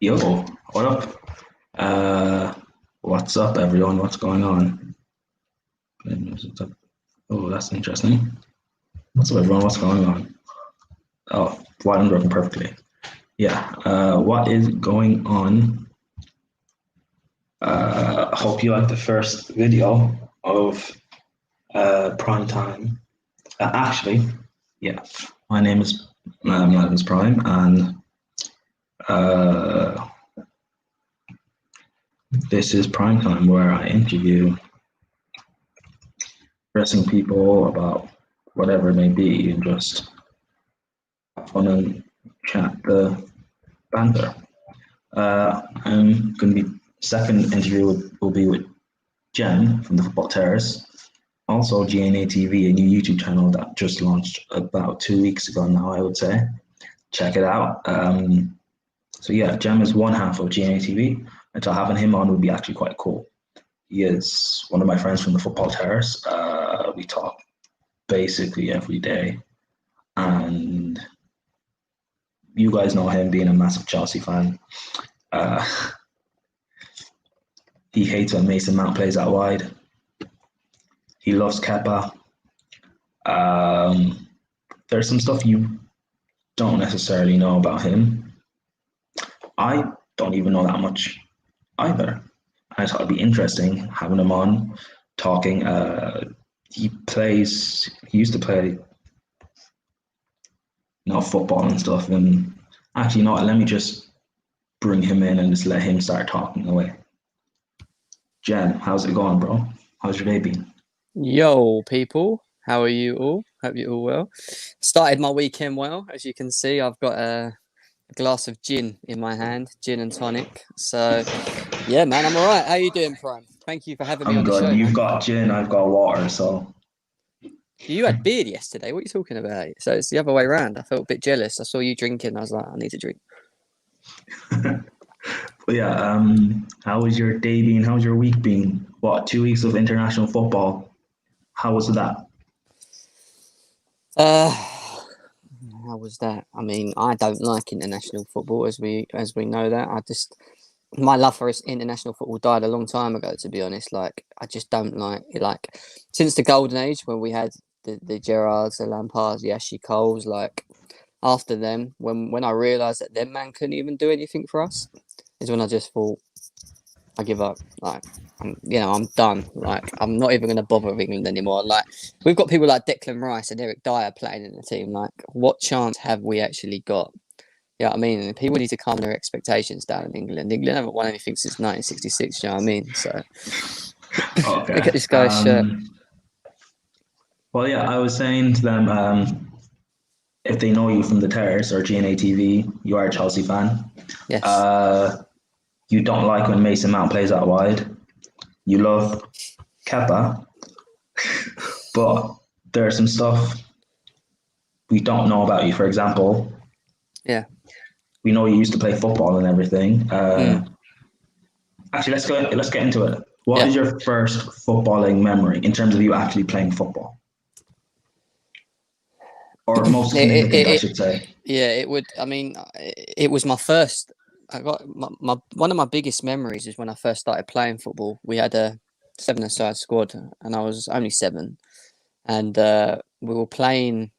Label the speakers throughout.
Speaker 1: Yo, what up? What's up, everyone? What's going on? Oh, that's interesting. What's up, everyone? What's going on? Oh, volume's working perfectly. Yeah. What is going on? Hope you like the first video of Prime Time. Actually, yeah. My name is Prime, and uh, this is Prime Time, where I interview pressing people about whatever it may be, and just have fun and chat the banter. I'm going to be second interview will be with Jen from the Football Terrace, also GNA TV, a new YouTube channel that just launched about 2 weeks ago now. I would say check it out. So yeah, Jem is one half of GNA TV, and so having him on would be actually quite cool. He is one of my friends from the Football Terrace. We talk basically every day, and you guys know him being a massive Chelsea fan. Uh, he hates when Mason Mount plays out wide. He loves Kepa. There's some stuff you don't necessarily know about him. I don't even know that much either. I thought it'd be interesting having him on, talking. He used to play, football and stuff. And actually, let me just bring him in and just let him start talking away. Jen, how's it going, bro? How's your day been?
Speaker 2: Yo, people, how are you all? Hope you're all well. Started my weekend well. As you can see, I've got a glass of gin in my hand, gin and tonic. So, yeah, man, I'm all right. How you doing, Prime? Thank you for having me
Speaker 1: I'm
Speaker 2: on the
Speaker 1: good.
Speaker 2: show,
Speaker 1: You've
Speaker 2: man.
Speaker 1: got gin, I've got water, so.
Speaker 2: You had beer yesterday. What are you talking about? So it's the other way around. I felt a bit jealous. I saw you drinking. I was like, I need to drink.
Speaker 1: But yeah, how was your day been? How's your week been? What, 2 weeks of international football? How was that?
Speaker 2: Uh, how was that? I mean, I don't like international football, as we know that. My love for international football died a long time ago, to be honest. Like, I just don't like it. Like, since the golden age when we had the Gerrards, the Lampards, the Ashley Coles, like, after them, when I realised that them man couldn't even do anything for us, is when I just thought, I give up. Like, I'm done. Like, I'm not even going to bother with England anymore. Like, we've got people like Declan Rice and Eric Dyer playing in the team. Like, what chance have we actually got? Yeah, I mean, people need to calm their expectations down in England. England haven't won anything since 1966. You know what I mean? So look
Speaker 1: Okay.
Speaker 2: at this guy's shirt.
Speaker 1: Well, yeah, I was saying to them, if they know you from the Terrace or GNA TV, you are a Chelsea fan.
Speaker 2: Yes.
Speaker 1: Uh, you don't like when Mason Mount plays out wide. You love Kepa, but there's some stuff we don't know about you. For example,
Speaker 2: Yeah.
Speaker 1: we know you used to play football and everything.
Speaker 2: Mm.
Speaker 1: Actually, let's get into it. What
Speaker 2: Yeah.
Speaker 1: is your first footballing memory in terms of you actually playing football, or most significant, I should say?
Speaker 2: Yeah, it would. I mean, it was my first. I got my one of my biggest memories is when I first started playing football. We had a seven-a-side squad, and I was only seven, and we were playing.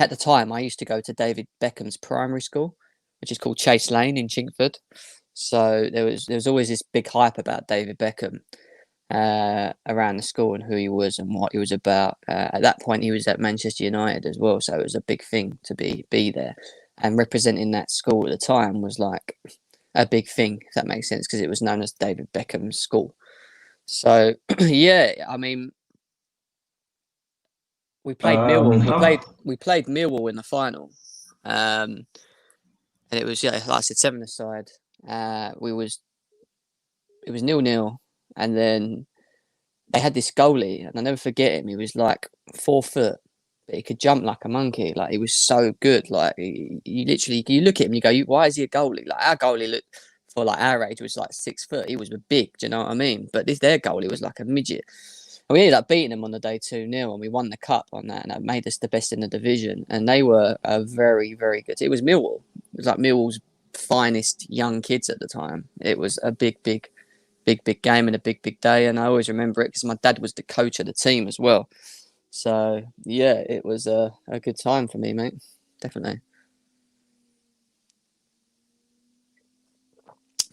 Speaker 2: At the time, I used to go to David Beckham's primary school, which is called Chase Lane in Chingford. So there was always this big hype about David Beckham around the school and who he was and what he was about. At that point, he was at Manchester United as well, so it was a big thing to be there. And representing that school at the time was like a big thing, if that makes sense, because it was known as David Beckham's school. So yeah, I mean, we played Millwall.
Speaker 1: How,
Speaker 2: We played Millwall in the final, and it was, yeah, like I said, seven aside. We was It was 0-0, and then they had this goalie, and I'll never forget him. He was like 4 foot, but he could jump like a monkey. Like, he was so good. Like, you literally, you look at him and you go, why is he a goalie? Like, our goalie looked, for like our age, was like 6 foot. He was big. Do you know what I mean? But their goalie was like a midget. And we ended up beating them on the day 2-0, and we won the cup on that, and that made us the best in the division. And they were a very, very good. It was Millwall. It was like Millwall's finest young kids at the time. It was a big game and a big day, and I always remember it because my dad was the coach of the team as well. So yeah, it was a good time for me, mate. Definitely.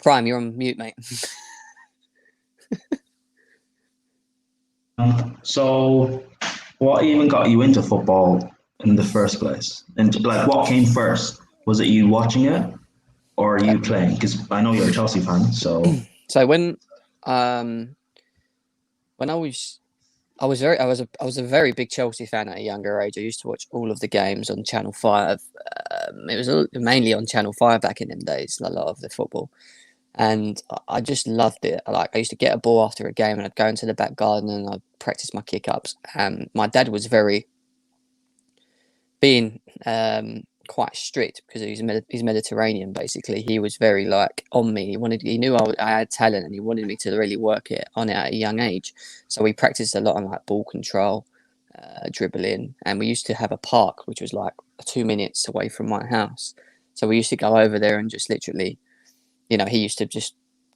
Speaker 2: Prime, you're on mute, mate.
Speaker 1: So, what even got you into football in the first place? And like, what came first? Was it you watching it, or you playing? Because I know you're a Chelsea fan, so.
Speaker 2: So when I was a very big Chelsea fan at a younger age. I used to watch all of the games on Channel 5. It was mainly on Channel 5 back in them days, a lot of the football. And I just loved it. Like, I used to get a ball after a game and I'd go into the back garden and I'd practice my kick-ups. And my dad was being quite strict because he's Mediterranean, basically. He was very like on me. He knew I had talent and he wanted me to really work on it at a young age. So we practiced a lot on like ball control, dribbling, and we used to have a park which was like 2 minutes away from my house. So we used to go over there and just literally, he used to just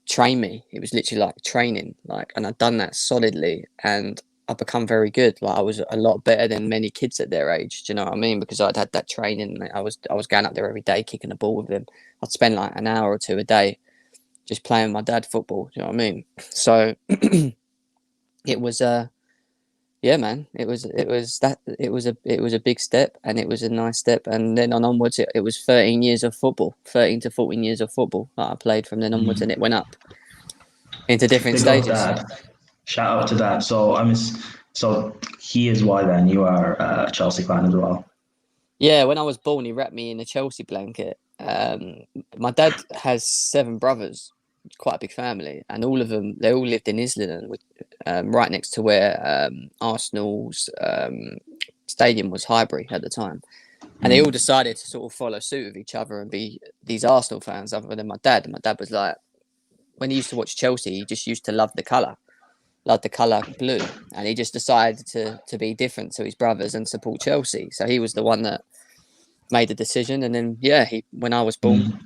Speaker 2: train me. It was literally like training, and I'd done that solidly, and I've become very good. Like, I was a lot better than many kids at their age. Do you know what I mean? Because I'd had that training. I was going up there every day, kicking the ball with him. I'd spend like an hour or two a day just playing my dad football. Do you know what I mean? So it was yeah, man. It was a big step, and it was a nice step. And then on onwards, it was 13 years of football, 13 to 14 years of football that I played from then onwards, and it went up into different
Speaker 1: Big
Speaker 2: stages.
Speaker 1: up Dad. Shout out to Dad. So he is why then you are a Chelsea fan as well.
Speaker 2: Yeah, when I was born, he wrapped me in a Chelsea blanket. My dad has 7 brothers, quite a big family, and they all lived in Islington, right next to where Arsenal's stadium was, Highbury at the time. And they all decided to sort of follow suit with each other and be these Arsenal fans, other than my dad. And my dad was like, when he used to watch Chelsea, he just used to love the colour blue, and he just decided to be different to his brothers and support Chelsea. So he was the one that made the decision, and then when I was born,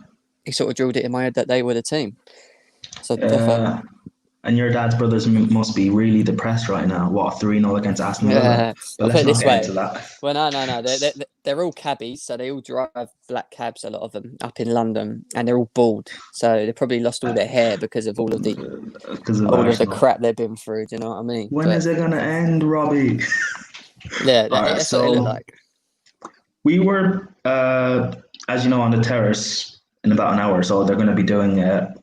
Speaker 2: he sort of drilled it in my head that they were the team. So
Speaker 1: and your dad's brothers must be really depressed right now. What, 3-0 against Aston Villa? But let's not get into that.
Speaker 2: Well, no. They're all cabbies, so they all drive black cabs, a lot of them, up in London, and they're all bald. So they probably lost all their hair because of all of the crap they've been through. Do you know what I mean?
Speaker 1: When is it gonna end, Robbie?
Speaker 2: Yeah, that's what they look like.
Speaker 1: We were, as you know, on the terrace in about an hour or so. They're going to be doing,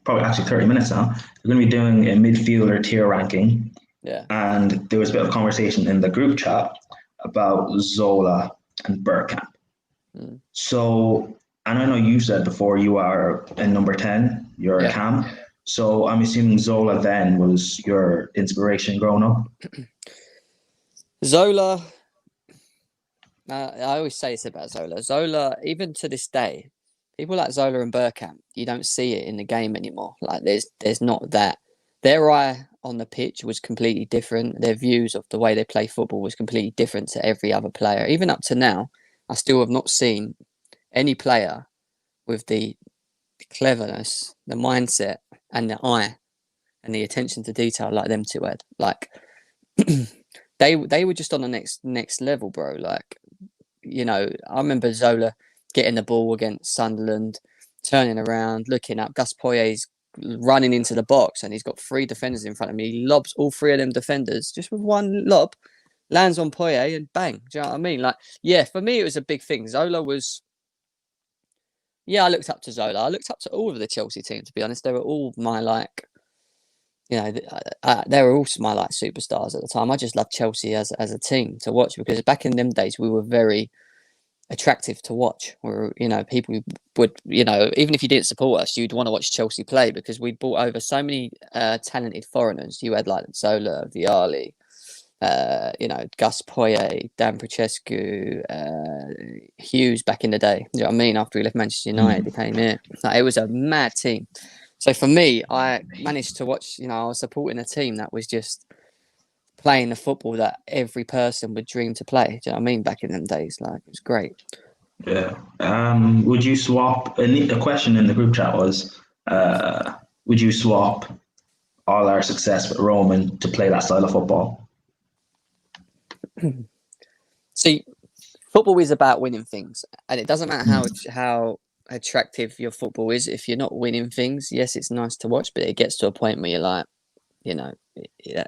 Speaker 1: probably actually 30 minutes now, they're going to be doing a midfielder tier ranking.
Speaker 2: Yeah.
Speaker 1: And there was a bit of conversation in the group chat about Zola and Bergkamp. So, and I know you said before you are in number 10, you're a Cam. So I'm assuming Zola then was your inspiration growing up?
Speaker 2: Zola, I always say it's about Zola. Zola, even to this day, people like Zola and Bergkamp, you don't see it in the game anymore. Like, there's not that. Their eye on the pitch was completely different. Their views of the way they play football was completely different to every other player. Even up to now, I still have not seen any player with the cleverness, the mindset, and the eye and the attention to detail like them two had. Like, they were just on the next level, bro. Like, I remember Zola getting the ball against Sunderland, turning around, looking up. Gus Poyet's running into the box, and he's got 3 defenders in front of me. He lobs all 3 of them defenders just with one lob, lands on Poyet, and bang. Do you know what I mean? Like, yeah, for me, it was a big thing. Zola was... Yeah, I looked up to Zola. I looked up to all of the Chelsea team, to be honest. They were all my, they were all my, superstars at the time. I just loved Chelsea as a team to watch, because back in them days, we were very attractive to watch. Where people would, even if you didn't support us, you'd want to watch Chelsea play, because we brought over so many talented foreigners. You had like Zola, Vialli, Gus Poyet, Dan Procescu, Hughes back in the day. You know what I mean? After he left Manchester United, he came here. It was a mad team. So for me, I managed to watch. I was supporting a team that was just playing the football that every person would dream to play. Do you know what I mean? Back in them days, it was great.
Speaker 1: Yeah. Would you swap? A question in the group chat was, would you swap all our success with Roman to play that style of football?
Speaker 2: See, football is about winning things, and it doesn't matter
Speaker 1: Mm,
Speaker 2: how attractive your football is. If you're not winning things, yes, it's nice to watch, but it gets to a point where you're like, you know, yeah,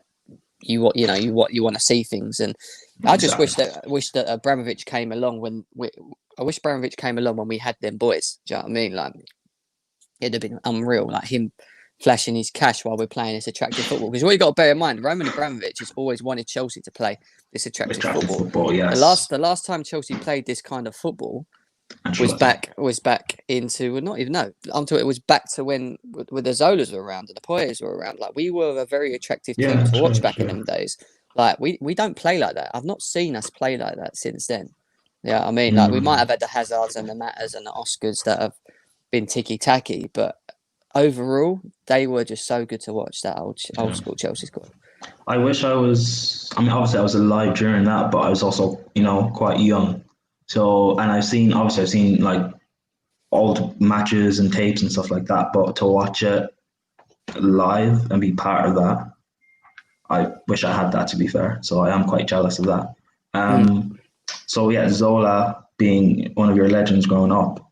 Speaker 2: you want to see things, and I just
Speaker 1: exactly.
Speaker 2: wish that Abramovich came along I wish Abramovich came along when we had them boys. Do you know what I mean? Like it'd have been unreal, like him flashing his cash while we're playing this attractive football. Because what you got to bear in mind, Roman Abramovich has always wanted Chelsea to play this attractive
Speaker 1: Attractive
Speaker 2: football.
Speaker 1: football, yes.
Speaker 2: The last time Chelsea played this kind of football
Speaker 1: Ancelotti.
Speaker 2: was back into, well, not even no until it was back to when the Zolas were around and the Poyers were around. Like we were a very attractive team
Speaker 1: Yeah,
Speaker 2: to watch
Speaker 1: true,
Speaker 2: back in
Speaker 1: true.
Speaker 2: them days. Like we don't play like that. I've not seen us play like that since then. Yeah, I mean, like we might
Speaker 1: Mm,
Speaker 2: have had the Hazards and the Matters and the Oscars that have been ticky tacky, but overall they were just so good to watch. That old
Speaker 1: yeah.
Speaker 2: school Chelsea squad.
Speaker 1: I wish I was. I mean, obviously, I was alive during that, but I was also, quite young. So, and I've seen like old matches and tapes and stuff like that. But to watch it live and be part of that, I wish I had that. To be fair, so I am quite jealous of that.
Speaker 2: Mm,
Speaker 1: Um, so yeah, Zola being one of your legends growing up,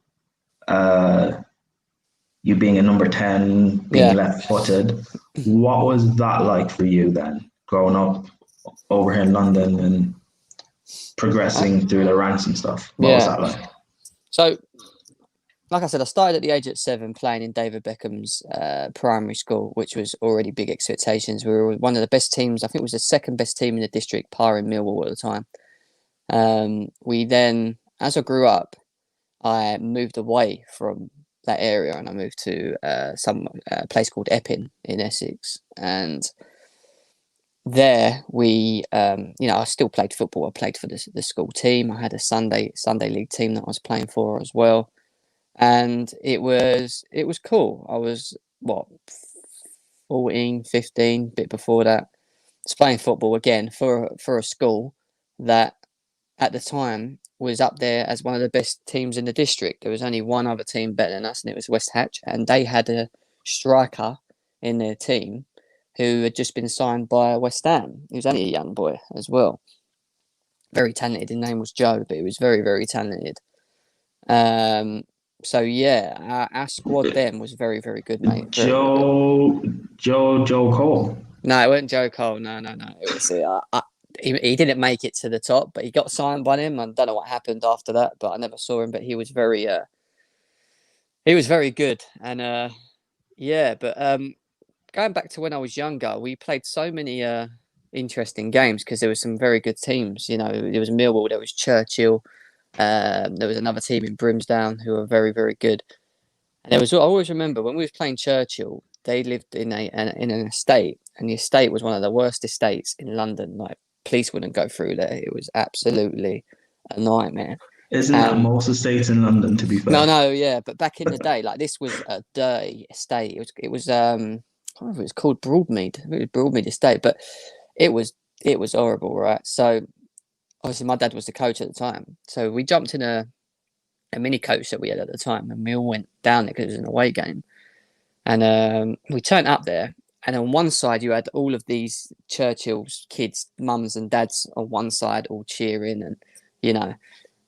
Speaker 1: uh, you being a number 10, being
Speaker 2: yeah.
Speaker 1: left-footed. What was that like for you then, growing up over here in London and
Speaker 2: Uh,
Speaker 1: progressing through the ranks and stuff? What was
Speaker 2: yeah.
Speaker 1: that like?
Speaker 2: So like I said, I started at the age of 7 playing in David Beckham's primary school, which was already big expectations. We were one of the best teams. I think it was the second best team in the district, par in Millwall at the time. We then, as I grew up, I moved away from that area and I moved to some place called Epping in Essex. And there I still played football. I played for the school team. I had a Sunday league team that I was playing for as well, and it was cool. I was what 14, 15, bit before that, just playing football again for a school that at the time was up there as one of the best teams in the district. There was only one other team better than us, and it was West Hatch, and they had a striker in their team who had just been signed by West Ham. He was only a young boy as well, very talented. His name was Joe, but he was very, very talented. Um, so yeah, our squad then was very, very good, mate. Very, very good.
Speaker 1: Joe Cole.
Speaker 2: No, it wasn't Joe Cole. No, no, no. It was he didn't make it to the top, but he got signed by him. I don't know what happened after that, but I never saw him. But he was very good, and yeah. But going back to when I was younger, we played so many interesting games because there were some very good teams. You know, there was Millwall, there was Churchill, there was another team in Brimsdown who were very, very good. And I always remember when we was playing Churchill, they lived in in an estate, and the estate was one of the worst estates in London. Like police wouldn't go through there. It was absolutely a nightmare.
Speaker 1: Isn't that
Speaker 2: And
Speaker 1: most estates in London, to be
Speaker 2: no,
Speaker 1: fair?
Speaker 2: no, yeah, but back in the day, like this was a dirty estate. It was I can't remember if it was called Broadmead. I think it was Broadmead Estate, but it was it was horrible, right? So obviously my dad was the coach at the time, so we jumped in a mini coach that we had at the time, and we all went down there because it was an away game. And we turned up there, and on one side you had all of these Churchill's kids, mums and dads on one side, all cheering and you know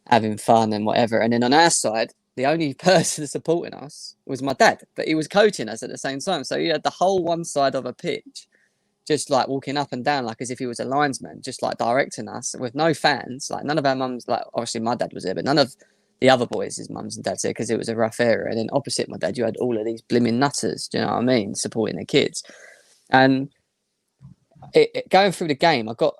Speaker 2: having fun and whatever. And then on our side, the only person supporting us was my dad, but he was coaching us at the same time. So you had the whole one side of a pitch, just like walking up and down, like as if he was a linesman, just like directing us with no fans. Like none of our mums, like obviously my dad was there, but none of the other boys, his mums and dads there, because it was a rough area. And then opposite my dad, you had all of these blimmin' nutters, do you know what I mean, supporting the kids. And going through the game, I got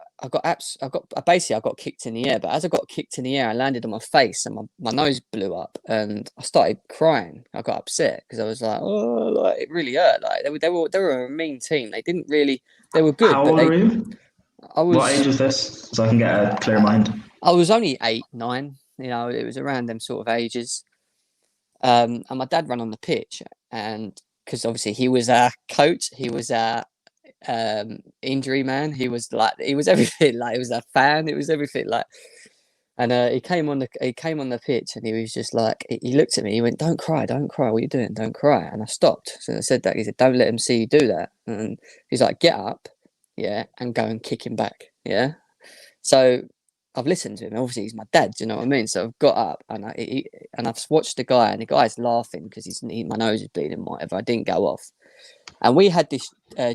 Speaker 2: kicked in the air. But as I got kicked in the air, I landed on my face and my nose blew up, and I started crying. I got upset because I was like, oh, like it really hurt. Like they were a mean team. They didn't really. They were good,
Speaker 1: How
Speaker 2: but
Speaker 1: old were you?
Speaker 2: I
Speaker 1: What age
Speaker 2: was
Speaker 1: is this? So I can get a clear mind.
Speaker 2: I was only 8, 9. You know, it was around them sort of ages. And my dad ran on the pitch, and because obviously he was our coach, he was our injury man. He was everything. Like he was a fan. It was everything. Like, And he came on the pitch, and he was just like, he looked at me, he went, don't cry, what are you doing, don't cry. And I stopped. So I said that, he said, don't let him see you do that. And he's like, get up, yeah, and go and kick him back, yeah. So I've listened to him. Obviously, he's my dad. Do you know what I mean? So I've got up, and I've watched the guy, and the guy's laughing because my nose is bleeding, whatever. I didn't go off, and we had this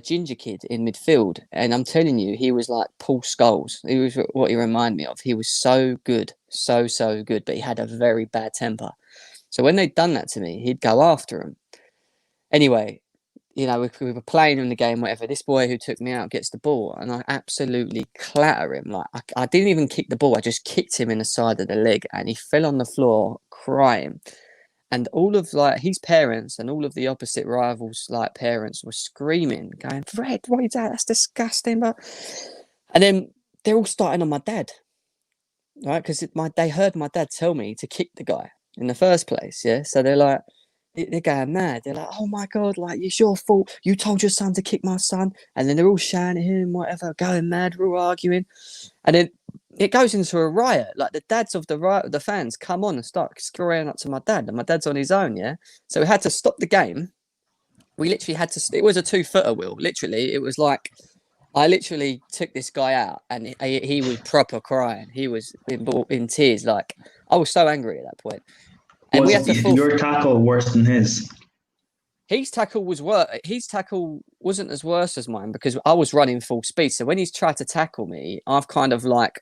Speaker 2: ginger kid in midfield, and I'm telling you, he was like Paul Scholes. He was what he reminded me of. He was so good, so good, but he had a very bad temper. So when they'd done that to me, he'd go after him. Anyway, you know, we were playing in the game, whatever. This boy who took me out gets the ball, and I absolutely clatter him. Like I didn't even kick the ball; I just kicked him in the side of the leg, and he fell on the floor crying. And all of like his parents and all of the opposite rivals' like parents were screaming, going, "Fred, what is that? That's disgusting!" And then they're all starting on my dad, right? Because they heard my dad tell me to kick the guy in the first place. Yeah, so they're like, they're going mad. They're like, "Oh my god, like it's your fault. You told your son to kick my son." And then they're all shouting at him, whatever, going mad. We're all arguing, and then it goes into a riot. Like the dads of the fans come on and start screwing up to my dad, and my dad's on his own. Yeah, so we had to stop the game. We literally had to. It was a 2-footer, Will. Literally, it was like I literally took this guy out, and he was proper crying. He was in tears. Like I was so angry at that point. And we had to
Speaker 1: your tackle worse than his?
Speaker 2: His tackle was worse. His tackle wasn't as worse as mine because I was running full speed. So when he's tried to tackle me, I've kind of like,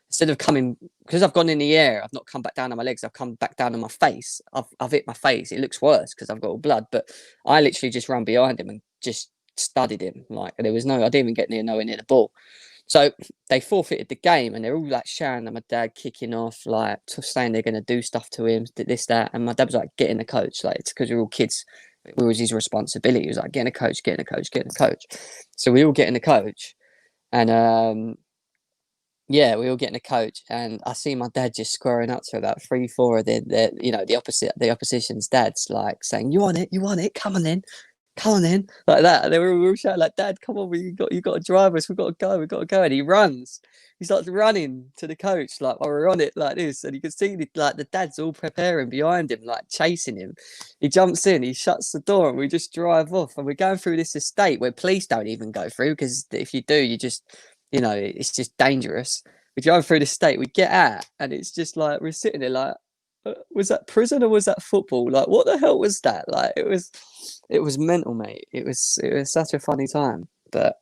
Speaker 2: instead of coming, because I've gone in the air, I've not come back down on my legs, I've come back down on my face. I've hit my face. It looks worse because I've got all blood, but I literally just ran behind him and just studied him. Like I didn't even get nowhere near the ball. So they forfeited the game, and they're all like shouting at my dad, kicking off, like saying they're going to do stuff to him, this, that. And my dad was like, getting a coach. Like it's because we're all kids. It was his responsibility. He was like, getting a coach. So we all get in the coach, and yeah, we all get in the coach, and I see my dad just squaring up to about 3-4 of the opposition's dads, like saying, "You want it, come on in, like that." And they were all shouting like, "Dad, come on, you got to drive us. We've got to go." And he runs. He starts running to the coach like while we're on it like this, and you can see the dad's all preparing behind him, like chasing him. He jumps in, he shuts the door, and we just drive off. And we're going through this estate where police don't even go through, because if you do, you just, it's just dangerous. We drive through the estate, we get out, and it's just like we're sitting there like, was that prison or was that football? Like, what the hell was that? Like, it was mental, mate. It was such a funny time. But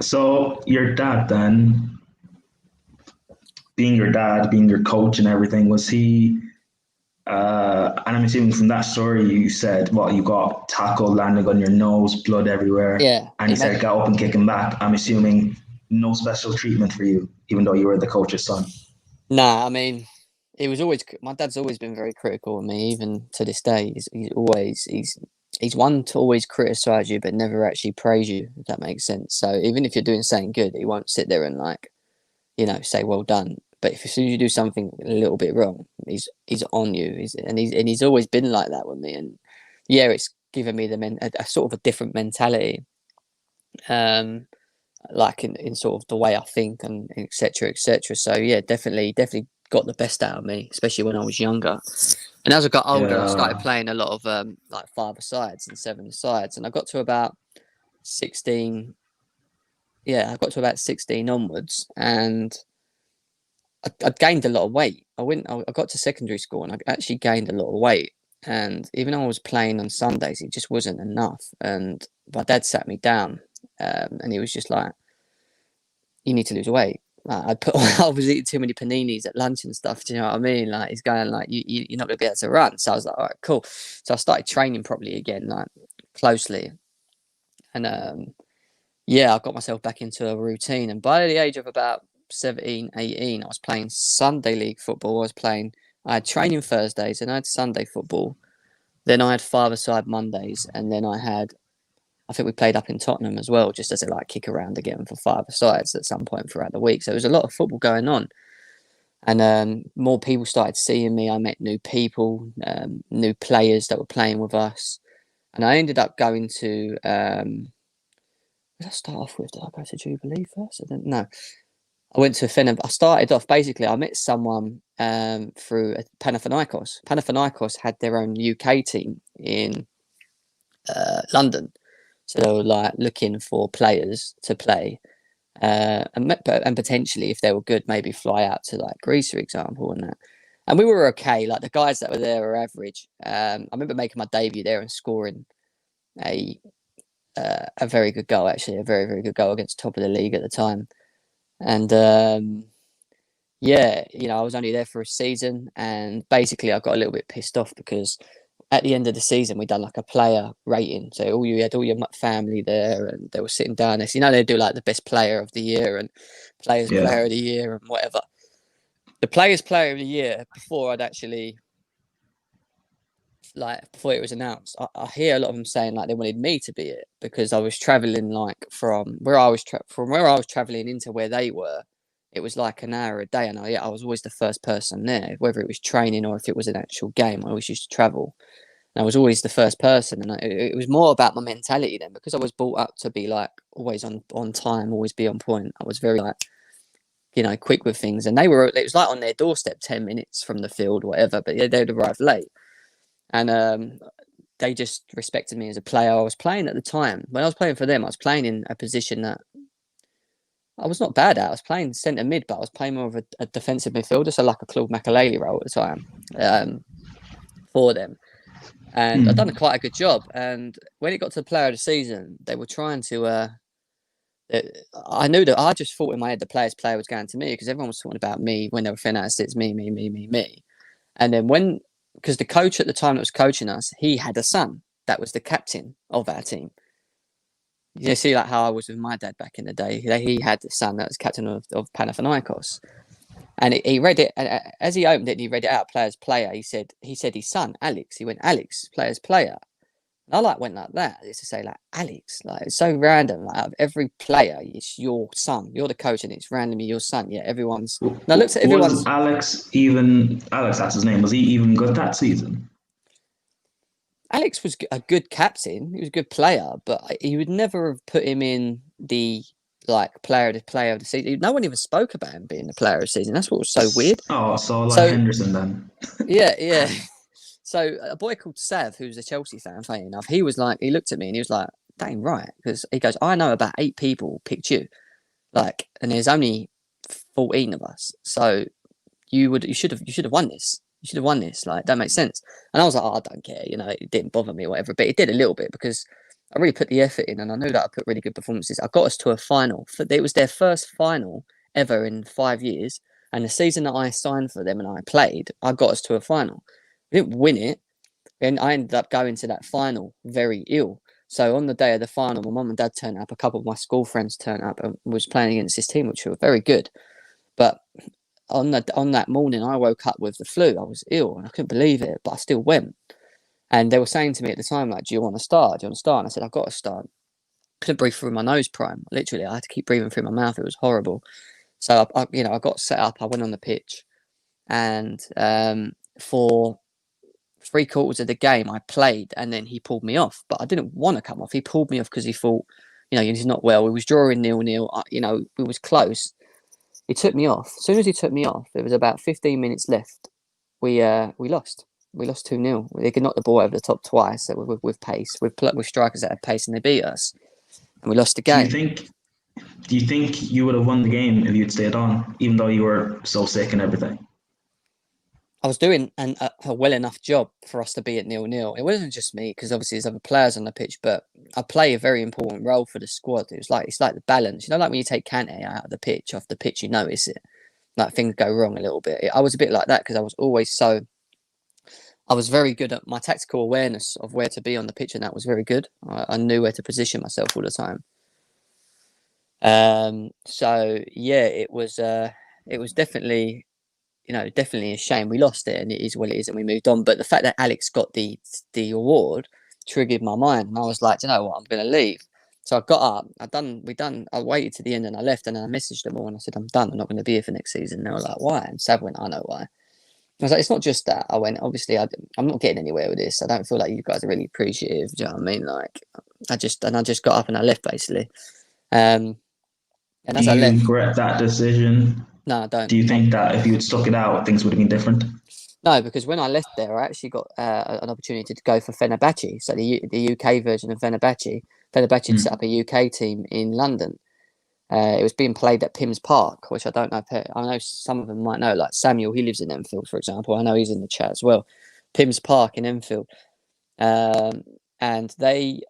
Speaker 1: so your dad then, being your dad, being your coach and everything, was he? And I'm assuming from that story you said, what, you got tackled, landing on your nose, blood everywhere.
Speaker 2: Yeah,
Speaker 1: And he said, "Get up and kick him back." I'm assuming no special treatment for you, even though you were the coach's son.
Speaker 2: nah, I mean, it was always, my dad's always been very critical of me, even to this day. He's one to always criticize you, but never actually praise you, if that makes sense. So even if you're doing something good, he won't sit there and like, say well done. But as soon as you do something a little bit wrong, he's on you. He's always been like that with me. And yeah, it's given me a sort of a different mentality, like in sort of the way I think and etc. etc. So yeah, definitely got the best out of me, especially when I was younger. And as I got older, I started playing a lot of like 5-a-sides and 7-a-sides, and I got to about 16. Yeah, I got to about 16 onwards, and I'd gained a lot of weight. I got to secondary school, and I actually gained a lot of weight. And even though I was playing on Sundays, it just wasn't enough. And my dad sat me down, and he was just like, "You need to lose weight." I was eating too many paninis at lunch and stuff. Do you know what I mean? Like he's going like, you're not gonna be able to run. So I was like, all right, cool. So I started training properly again, like closely, and yeah, I got myself back into a routine. And by the age of about 17, 18, I was playing Sunday league football. I had training Thursdays, and I had Sunday football. Then I had 5-a-side Mondays, and then I think we played up in Tottenham as well, just as a like kick around again for 5-a-sides at some point throughout the week. So there was a lot of football going on, and more people started seeing me. I met new people, new players that were playing with us, and I ended up going to. What did I start off with? Did I go to Jubilee first? I didn't know. I went to I started off basically. I met someone through Panathinaikos. Panathinaikos had their own UK team in London, so they were like looking for players to play, and potentially if they were good, maybe fly out to like Greece, for example, and that. And we were okay. Like the guys that were there were average. I remember making my debut there and scoring a a very good goal, actually, a very very good goal against top of the league at the time. And yeah, I was only there for a season, and basically I got a little bit pissed off because at the end of the season we done like a player rating. So you had all your family there, and they were sitting down there. So, they do like the best player of the year and players
Speaker 1: Yeah.
Speaker 2: player of the year and whatever. The players player of the year, before I'd actually before it was announced, I hear a lot of them saying like they wanted me to be it because I was traveling like from where I was traveling into where they were. It was like an hour a day, and I was always the first person there, whether it was training or if it was an actual game. I always used to travel, and I was always the first person, and it was more about my mentality then because I was brought up to be like always on time, always be on point. I was very like quick with things, and it was like on their doorstep, 10 minutes from the field, or whatever. But yeah, they'd arrive late. And they just respected me as a player. I was playing at the time. When I was playing for them, I was playing in a position that I was not bad at. I was playing centre mid, but I was playing more of a defensive midfielder, so like a Claude Makelele role at the time for them. And I'd done quite a good job. And when it got to the player of the season, they were trying to. I knew that I just thought in my head the player's player was going to me because everyone was talking about me when they were filling out sits, me. And then because the coach at the time that was coaching us, he had a son that was the captain of our team. You see, like how I was with my dad back in the day. He had a son that was captain of Panathinaikos, and he read it. And as he opened it, and he read it out. Player's player. He said his son Alex. He went Alex, player's player. And I went like that. It's to say like Alex. Like it's so random. Like out of every player, it's your son. You're the coach, and it's randomly your son. Yeah, everyone's. And I looked at everyone's.
Speaker 1: Was Alex? That's his name. Was he even good that season?
Speaker 2: Alex was a good captain. He was a good player, but he would never have put him in the player of the season. No one even spoke about him being the player of the season. That's what was so weird.
Speaker 1: Oh, so like Henderson then.
Speaker 2: Yeah. So a boy called Sav, who's a Chelsea fan, funny enough, he looked at me and he was like, "That ain't right," because he goes, "I know about 8 people picked you, and there's only 14 of us, so you should have won this." You should have won this. Like, that makes sense. And I was like, oh, I don't care. It didn't bother me or whatever. But it did a little bit because I really put the effort in and I knew that I put really good performances. I got us to a final. It was their first final ever in 5 years. And the season that I signed for them and I played, I got us to a final. We didn't win it. And I ended up going to that final very ill. So on the day of the final, my mum and dad turned up. A couple of my school friends turned up and was playing against this team, which were very good. But on that morning, I woke up with the flu. I was ill and I couldn't believe it, but I still went. And they were saying to me at the time, like, "Do you want to start? Do you want to start?" And I said, "I've got to start." Couldn't breathe through my nose, prime. Literally, I had to keep breathing through my mouth. It was horrible. So I got set up. I went on the pitch, and for 3/4 of the game, I played, and then he pulled me off. But I didn't want to come off. He pulled me off because he thought, he's not well. We was drawing 0-0. We was close. He took me off. As soon as he took me off, there was about 15 minutes left. We lost. We lost 2-0. They could knock the ball over the top twice with pace, with strikers that had pace, and they beat us. And we lost the game.
Speaker 1: Do you think you would have won the game if you'd stayed on, even though you were so sick and everything?
Speaker 2: I was doing a well enough job for us to be at 0-0. It wasn't just me, because obviously there's other players on the pitch, but I play a very important role for the squad. It's like the balance. Like when you take Kante out of the pitch, off the pitch, you notice it. Like things go wrong a little bit. I was a bit like that because I was very good at my tactical awareness of where to be on the pitch, and that was very good. I knew where to position myself all the time. So yeah, it was definitely, definitely a shame. We lost it, and it is what it is, and we moved on. But the fact that Alex got the award triggered my mind, and I was like, you know what, I'm going to leave. So I got up. I waited to the end, and I left, and I messaged them all, and I said, I'm done. I'm not going to be here for next season. And they were like, why? And Sav went, I know why. I was like, it's not just that. I went, obviously, I'm not getting anywhere with this. I don't feel like you guys are really appreciative. Do you know what I mean? Like, I just got up and I left, basically. And And
Speaker 1: Do
Speaker 2: as I
Speaker 1: you
Speaker 2: left,
Speaker 1: regret that decision?
Speaker 2: no, I don't.
Speaker 1: Do you think that if you had stuck it out, things would have been different?
Speaker 2: No, because when I left there, I actually got an opportunity to go for Fenerbahce, so the UK version of Fenerbahce. Fenerbahce had set up a UK team in London. It was being played at Pims Park, which I don't know. I know some of them might know, like Samuel. He lives in Enfield, for example. I know he's in the chat as well. Pims Park in Enfield, and they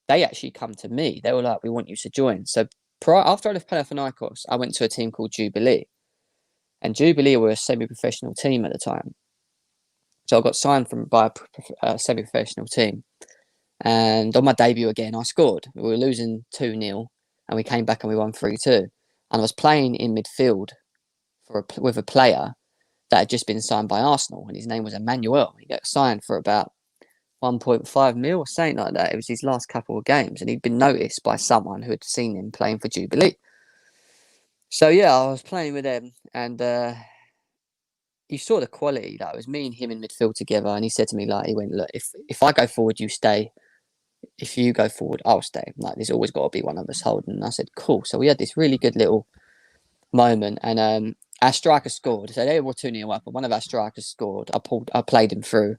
Speaker 2: actually come to me. They were like, "We want you to join." So after I left Panathinaikos, I went to a team called Jubilee, and Jubilee were a semi-professional team at the time. So I got signed by a semi-professional team, and on my debut again, I scored. We were losing 2-0, and we came back and we won 3-2. And I was playing in midfield with a player that had just been signed by Arsenal, and his name was Emmanuel. He got signed for about 1.5 mil or something like that. It was his last couple of games, and he'd been noticed by someone who had seen him playing for Jubilee. So yeah, I was playing with them, and you saw the quality. That was me and him in midfield together, and he said to me, like, he went, "Look, if I go forward, you stay. If you go forward, I'll stay. Like, there's always got to be one of us holding." And I said, "Cool." So we had this really good little moment, and our striker scored. So they were 2-0 up, but one of our strikers scored. I played him through,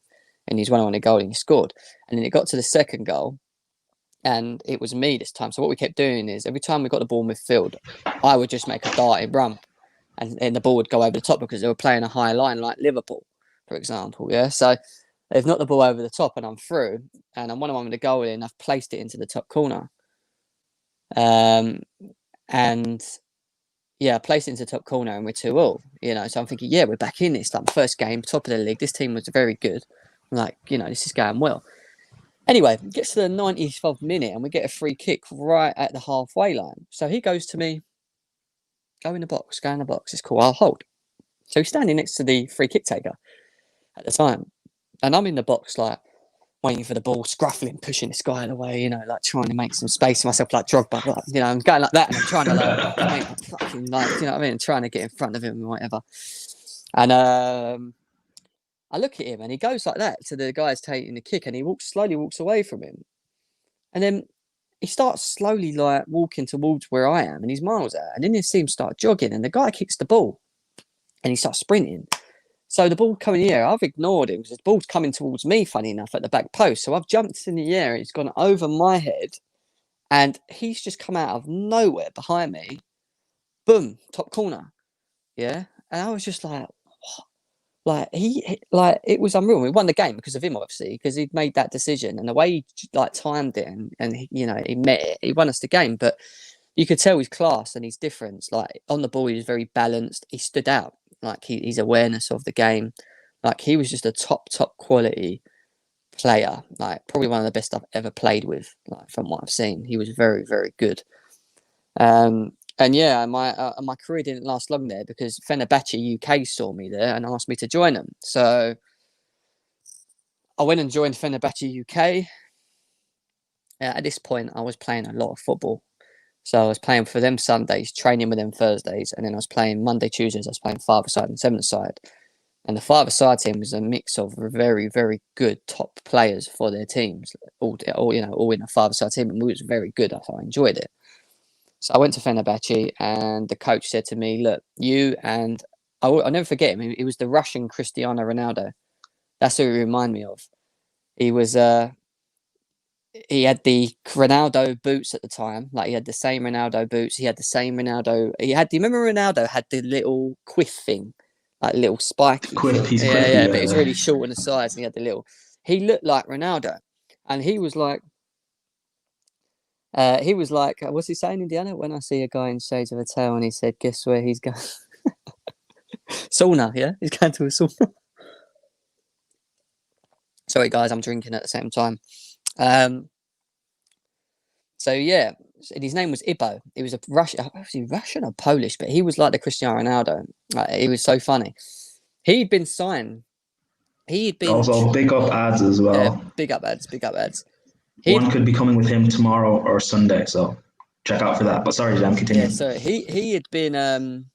Speaker 2: and he's 1-1 a goal, and he scored. And then it got to the second goal, and it was me this time. So what we kept doing is every time we got the ball midfield, I would just make a darting run, and the ball would go over the top because they were playing a high line like Liverpool, for example. Yeah, so they've knocked the ball over the top, and I'm through, and I'm 1-1 with the goal, and I've placed it into the top corner. And yeah, I placed it into the top corner, and we're 2-2. You know, so I'm thinking, yeah, we're back in this. Like, first game, top of the league. This team was very good. I'm like, you know, this is going well. Anyway, it gets to the 95th minute, and we get a free kick right at the halfway line. So he goes to me, go in the box, go in the box. It's cool, I'll hold. So he's standing next to the free kick taker at the time. And I'm in the box, like, waiting for the ball, scruffling, pushing this guy away, you know, like trying to make some space for myself, like Drogba, like, you know, I'm going like that, and I'm trying to, like, make fucking, like, you know what I mean, trying to get in front of him and whatever. And I look at him, and he goes like that to the guys taking the kick, and he slowly walks away from him. And then he starts slowly, like, walking towards where I am, and he's miles out. And then you see him start jogging, and the guy kicks the ball, and he starts sprinting. So the ball coming in the air, I've ignored him because the ball's coming towards me, funny enough, at the back post. So I've jumped in the air, it's gone over my head, and he's just come out of nowhere behind me. Boom, top corner. Yeah. And I was just like, what? Like, like, it was unreal. We won the game because of him, obviously, because he'd made that decision, and the way he, like, timed it, and he, you know, he met it, he won us the game. But you could tell his class and his difference. Like, on the ball, he was very balanced. He stood out. Like, his awareness of the game. Like, he was just a top quality player. Like, probably one of the best I've ever played with. Like, from what I've seen, he was very, very good. And yeah, my career didn't last long there because Fenerbahce UK saw me there and asked me to join them. So I went and joined Fenerbahce UK. At this point, I was playing a lot of football. So I was playing for them Sundays, training with them Thursdays, and then I was playing Monday, Tuesdays. I was playing five-a-side and seven-a-side. And the five-a-side team was a mix of very, very good top players for their teams, all you know, all in a five-a-side team, and we was very good. I enjoyed it. So I went to Fenerbahce, and the coach said to me, "Look, you and I'll never forget him. He was the Russian Cristiano Ronaldo. That's who he reminded me of. He was he had the Ronaldo boots at the time. Like, he had the same Ronaldo boots. He had the same Ronaldo. Do you remember Ronaldo had the little quiff thing, like little spiky thing?
Speaker 1: He's
Speaker 2: Yeah,
Speaker 1: quippy,
Speaker 2: yeah. But it was really short in the size, and he had the little. He looked like Ronaldo, and he was like, what's he saying, Indiana? When I see a guy in shades of a tail, and he said, "Guess where he's going?" Sauna. Yeah, he's going to a sauna. Sorry, guys, I'm drinking at the same time. So yeah, and his name was Ibo. He was a Russian or Polish, but he was like the Cristiano Ronaldo. He was so funny. He'd been signed. He'd been
Speaker 1: Also, big up ads as well.
Speaker 2: Big up ads.
Speaker 1: One could be coming with him tomorrow or Sunday, so check out for that. But sorry, Jam, continue.
Speaker 2: Yeah, so he had been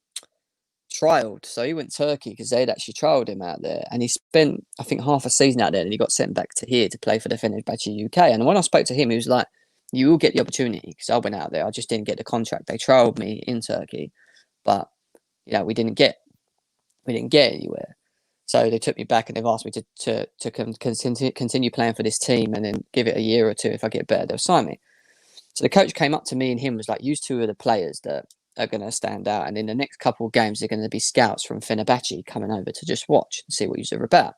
Speaker 2: trialed. So he went to Turkey because they'd actually trialed him out there, and he spent, I think, half a season out there, and he got sent back to here to play for the Fenerbahce UK. And when I spoke to him, he was like, you will get the opportunity, because I went out there. I just didn't get the contract. They trialed me in Turkey, but we didn't get anywhere. So they took me back and they've asked me to continue playing for this team, and then give it a year or two. If I get better, they'll sign me. So the coach came up to me and him was like, "You two are the players that are going to stand out, and in the next couple of games, they're going to be scouts from Fenerbahce coming over to just watch and see what you're about."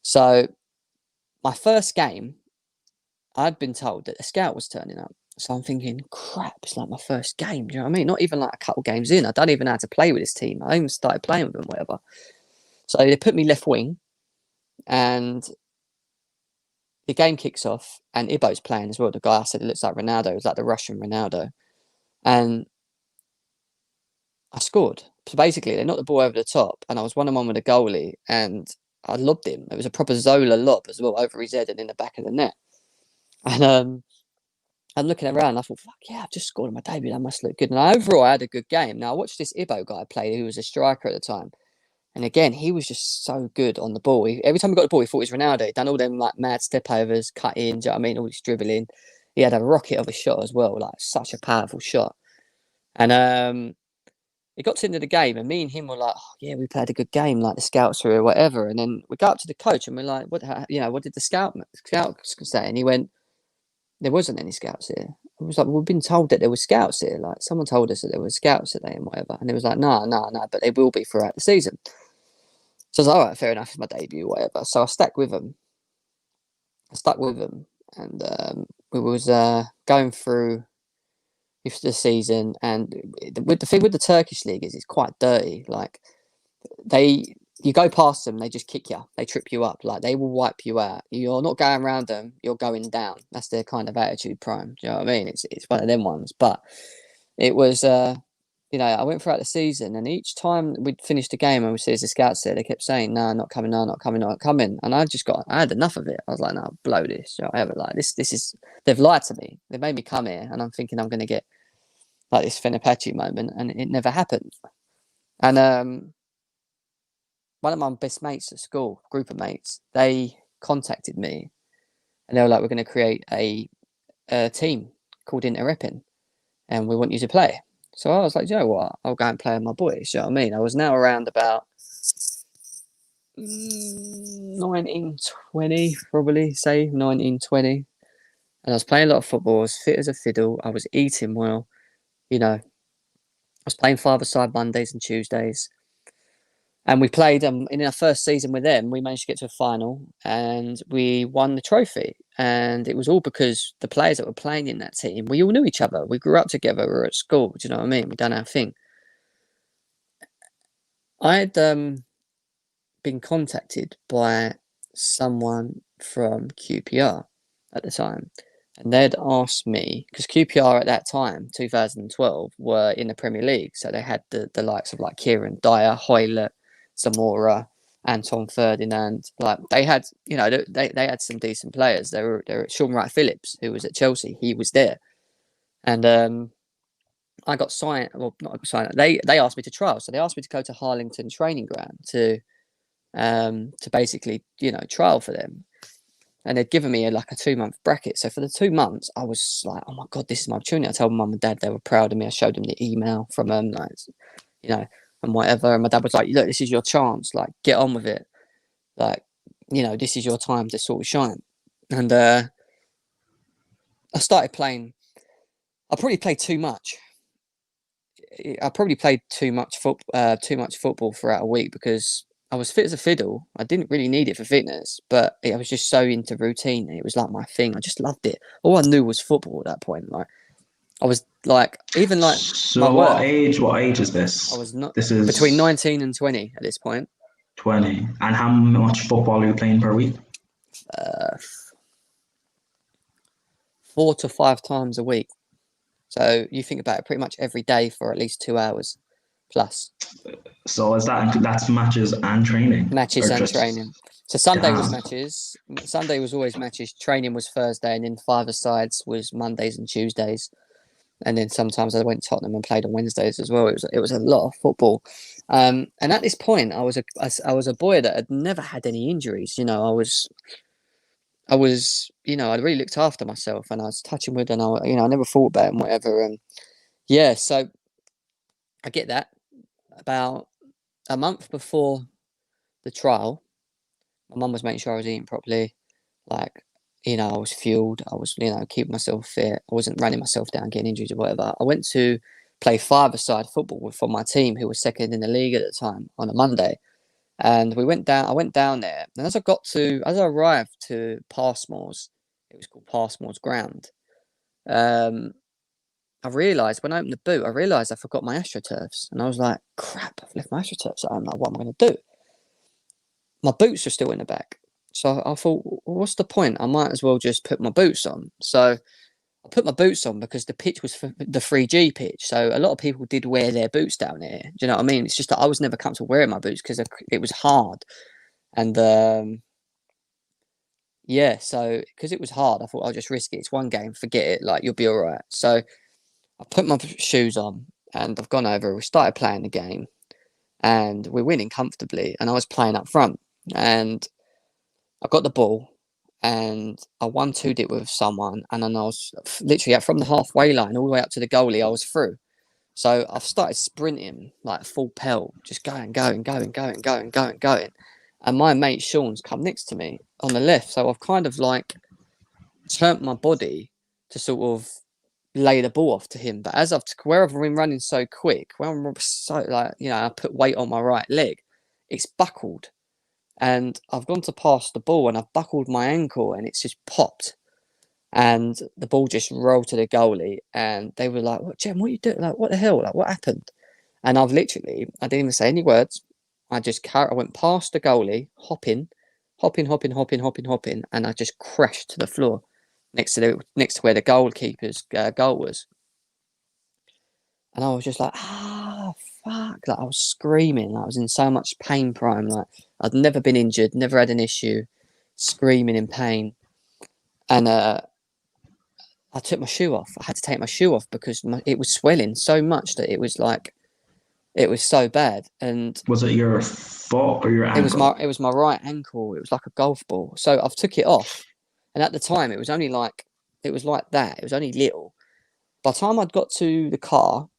Speaker 2: So my first game, I'd been told that a scout was turning up. So I'm thinking, crap, it's like my first game. Do you know what I mean? Not even like a couple games in. I don't even know how to play with this team. I even started playing with them, whatever. So they put me left wing, and the game kicks off, and Ibo's playing as well. The guy I said it looks like Ronaldo. It was like the Russian Ronaldo. And I scored. So basically, they knocked the ball over the top, and I was 1-on-1 with a goalie, and I lobbed him. It was a proper Zola lob as well, over his head and in the back of the net. And I'm looking around, and I thought, fuck yeah, I've just scored on my debut. That must look good. And overall, I had a good game. Now, I watched this Ibo guy play, who was a striker at the time. And again, he was just so good on the ball. Every time he got the ball, he thought he was Ronaldo. He'd done all them like mad step overs, cut in, do you know what I mean? All this dribbling. He had a rocket of a shot as well, like such a powerful shot. And it got to the end of the game, and me and him were like, "Oh, yeah, we played a good game, like the scouts were or whatever." And then we go up to the coach and we're like, "What did the scouts say?" And he went, "There wasn't any scouts here." I was like, "We've been told that there were scouts here. Like someone told us that there were scouts today and whatever." And it was like, no, but they will be throughout the season. So I was like, all right, fair enough, it's my debut, whatever. So I stuck with them. And we was going through the season, and with the thing with the Turkish league is it's quite dirty. Like you go past them, they just kick you, they trip you up, like they will wipe you out. You're not going around them, you're going down. That's their kind of attitude prime. Do you know what I mean? It's one of them ones. But it was I went throughout the season, and each time we'd finish the game and we see the scouts there, they kept saying, "No, not coming, no, not coming, not coming." And I had enough of it. I was like, "No, blow this." You know, whatever. Like this is, they've lied to me. They've made me come here, and I'm thinking I'm going to get like this Fenerbahce moment, and it never happened. And one of my best mates at school, group of mates, they contacted me, and they were like, "We're going to create a team called Interrepping, and we want you to play." So I was like, you know what? I'll go and play with my boys. You know what I mean? I was now around about 1920, probably say 1920. And I was playing a lot of football. I was fit as a fiddle. I was eating well. I was playing five-a-side Mondays and Tuesdays. And we played in our first season with them. We managed to get to a final, and we won the trophy. And it was all because the players that were playing in that team, we all knew each other. We grew up together. We were at school. Do you know what I mean? We done our thing. I had been contacted by someone from QPR at the time, and they'd asked me, because QPR at that time, 2012, were in the Premier League. So they had the likes of like Kieran Dyer, Hoylett, Zamora, Anton Ferdinand. Like they had, they had some decent players. They were Sean Wright Phillips, who was at Chelsea. He was there, and I got signed. Well, not signed. They asked me to trial, so they asked me to go to Harlington training ground to basically trial for them, and they'd given me like a 2-month bracket. So for the 2 months, I was like, oh my god, this is my opportunity. I told my mum and dad, they were proud of me. I showed them the email from them, and whatever. And my dad was like, look, this is your chance. Like, get on with it. Like, this is your time to sort of shine. And I started playing. I probably played too much. I probably played too much football throughout a week, because I was fit as a fiddle. I didn't really need it for fitness, but I was just so into routine. It was like my thing. I just loved it. All I knew was football at that point. Like I was like, even like
Speaker 1: So
Speaker 2: my
Speaker 1: what
Speaker 2: work.
Speaker 1: age is this?
Speaker 2: I was not.
Speaker 1: This is
Speaker 2: between 19 and 20 at this point.
Speaker 1: 20. And how much football are you playing per week?
Speaker 2: 4 to 5 times a week. So you think about it, pretty much every day for at least 2 hours plus.
Speaker 1: So that's matches and training?
Speaker 2: Matches and training. So Sunday was
Speaker 1: Damn.
Speaker 2: matches. Sunday was always matches. Training was Thursday, and then five-a-sides was Mondays and Tuesdays. And then sometimes I went to Tottenham and played on Wednesdays as well. It was a lot of football. And at this point, I was a boy that had never had any injuries. I was I was, I really looked after myself, and I was touching wood, and I never thought about it and whatever. And yeah, so I get that. About a month before the trial, my mum was making sure I was eating properly. Like, I was fueled. I was, keeping myself fit. I wasn't running myself down, getting injured or whatever. I went to play five-a-side football for my team, who was second in the league at the time, on a Monday. And we went down. I went down there, and as I arrived to Passmore's, it was called Passmore's Ground. Um, I realised when I opened the boot, I forgot my AstroTurfs, and I was like, "Crap! I've left my AstroTurfs at home. Like, what am I going to do?" My boots are still in the back, so I thought, well, "What's the point? I might as well just put my boots on." So I put my boots on because the pitch was for the 3G pitch, so a lot of people did wear their boots down here. Do you know what I mean? It's just that I was never comfortable wearing my boots because it was hard. And yeah, so because it was hard, I thought I'll just risk it. It's one game, forget it. Like, you'll be all right. So I put my shoes on, and I've gone over. We started playing the game, and we're winning comfortably. And I was playing up front, and I got the ball, and I 1-2'd it with someone, and then I was literally from the halfway line all the way up to the goalie. I was through. So I've started sprinting like full pelt, just going. And my mate Sean's come next to me on the left. So I've kind of like turned my body to sort of lay the ball off to him. But where I've been running so quick, where I'm so I put weight on my right leg, it's buckled. And I've gone to pass the ball, and I've buckled my ankle, and it's just popped. And the ball just rolled to the goalie, and they were like, "What, Jem? What are you doing? Like, what the hell? Like, what happened?" And I didn't even say any words. I went past the goalie, hopping, and I just crashed to the floor next to where the goalkeeper's goal was. And I was just like, fuck! Like, I was screaming. Like, I was in so much pain prime. Like, I'd never been injured, never had an issue, screaming in pain, and I took my shoe off. I had to take my shoe off because it was swelling so much that it was so bad. And
Speaker 1: Was it your foot or your ankle?
Speaker 2: it was my right ankle. It was like a golf ball. So I've took it off, and at the time it was only like that. It was only little. By the time I'd got to the car,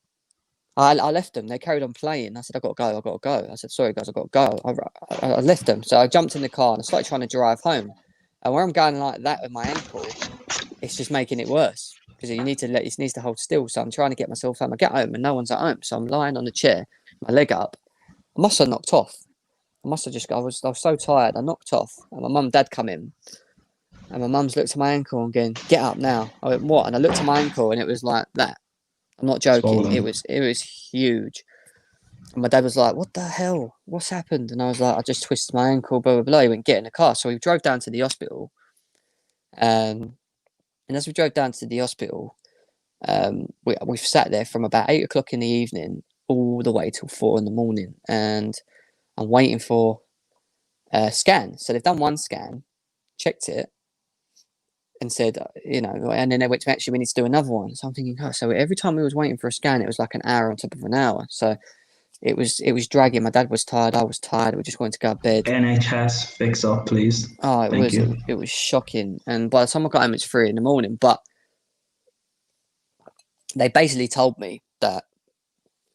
Speaker 2: I left them. They carried on playing. I said, "I got to go." I said, "Sorry guys, I got to go." I left them. So I jumped in the car and I started trying to drive home. And where I'm going like that with my ankle, it's just making it worse because it needs to hold still. So I'm trying to get myself home. I get home and no one's at home. So I'm lying on the chair, my leg up. I must have knocked off. I was so tired. I knocked off, and my mum and dad come in, and my mum's looked at my ankle and going, "Get up now." I went, "What?" And I looked at my ankle, and it was like that. I'm not joking.
Speaker 1: Swollen.
Speaker 2: It was huge. And my dad was like, "What the hell? What's happened?" And I was like, "I just twisted my ankle." Blah blah blah. He went, "Get in the car." So we drove down to the hospital. And as we drove down to the hospital, we've sat there from about 8 o'clock in the evening all the way till 4 in the morning, and I'm waiting for a scan. So they've done one scan, checked it, and said, and then they went to actually we need to do another one. So I'm thinking, oh, so every time we was waiting for a scan, it was like an hour on top of an hour. So it was dragging. My dad was tired. I was tired. We just wanted to go to bed.
Speaker 1: NHS, fix up, please.
Speaker 2: Oh,
Speaker 1: Thank you.
Speaker 2: it was shocking. And by the time I got home, it's 3 in the morning. But they basically told me that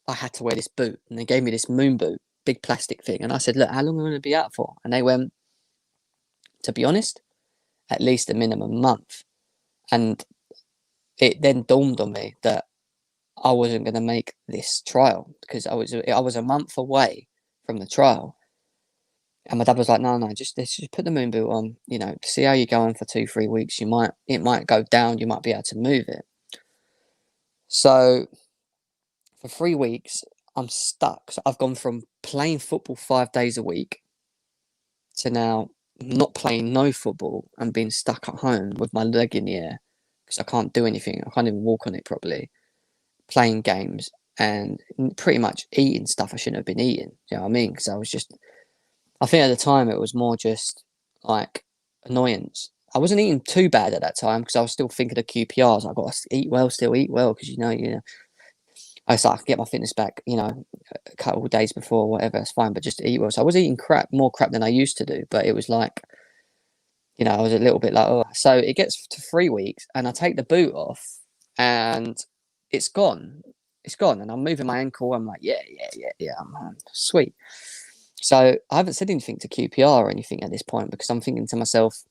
Speaker 2: I had to wear this boot, and they gave me this moon boot, big plastic thing. And I said, "Look, how long am I going to be out for?" And they went, "To be honest, at least a minimum month." And it then dawned on me that I wasn't going to make this trial because I was a month away from the trial. And my dad was like, "No, let's just put the moon boot on, see how you're going for 2-3 weeks. It might go down, you might be able to move it." So for 3 weeks, I'm stuck. So I've gone from playing football 5 days a week to now not playing no football and being stuck at home with my leg in the air because I can't do anything. I can't even walk on it properly. Playing games and pretty much eating stuff I shouldn't have been eating. Do you know what I mean? Because I think at the time it was more just like annoyance. I wasn't eating too bad at that time because I was still thinking of QPRs. I got to eat well, still eat well because I was like, I can get my fitness back, a couple of days before, whatever, it's fine, but just eat well. So I was eating more crap than I used to do, but it was like, you know, I was a little bit like, oh. So it gets to 3 weeks, and I take the boot off, and it's gone. It's gone, and I'm moving my ankle. I'm like, yeah, I'm sweet. So I haven't said anything to QPR or anything at this point because I'm thinking to myself,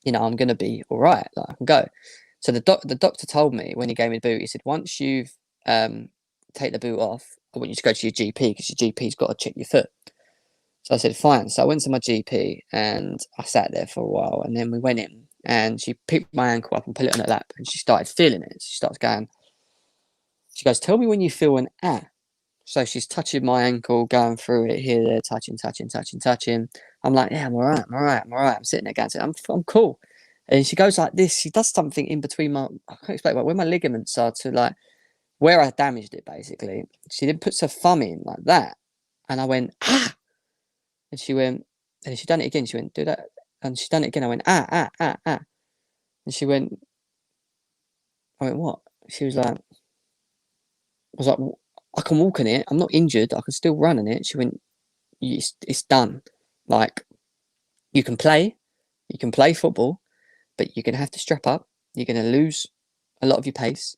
Speaker 2: you know, I'm gonna be all right. Like I can go. So the doctor told me when he gave me the boot, he said, once you've take the boot off, I want you to go to your GP because your GP's got to check your foot. So I said, fine. So I went to my GP and I sat there for a while, and then we went in and she picked my ankle up and put it on her lap, and she started feeling it. She starts going, she goes, tell me when you feel an ah. So she's touching my ankle, going through it here, there, touching. I'm like, yeah, I'm all right. I'm sitting there going, I'm cool. And she goes like this. She does something in between my, I can't explain, but where my ligaments are to like where I damaged it, basically. She then puts her thumb in like that. And I went, ah. And she went, and she done it again. She went, do that. And she done it again. I went, ah. And she went, I went, what? She was like, I was like, I can walk in it. I'm not injured. I can still run in it. She went, it's done. Like, you can play football, but you're going to have to strap up. You're going to lose a lot of your pace.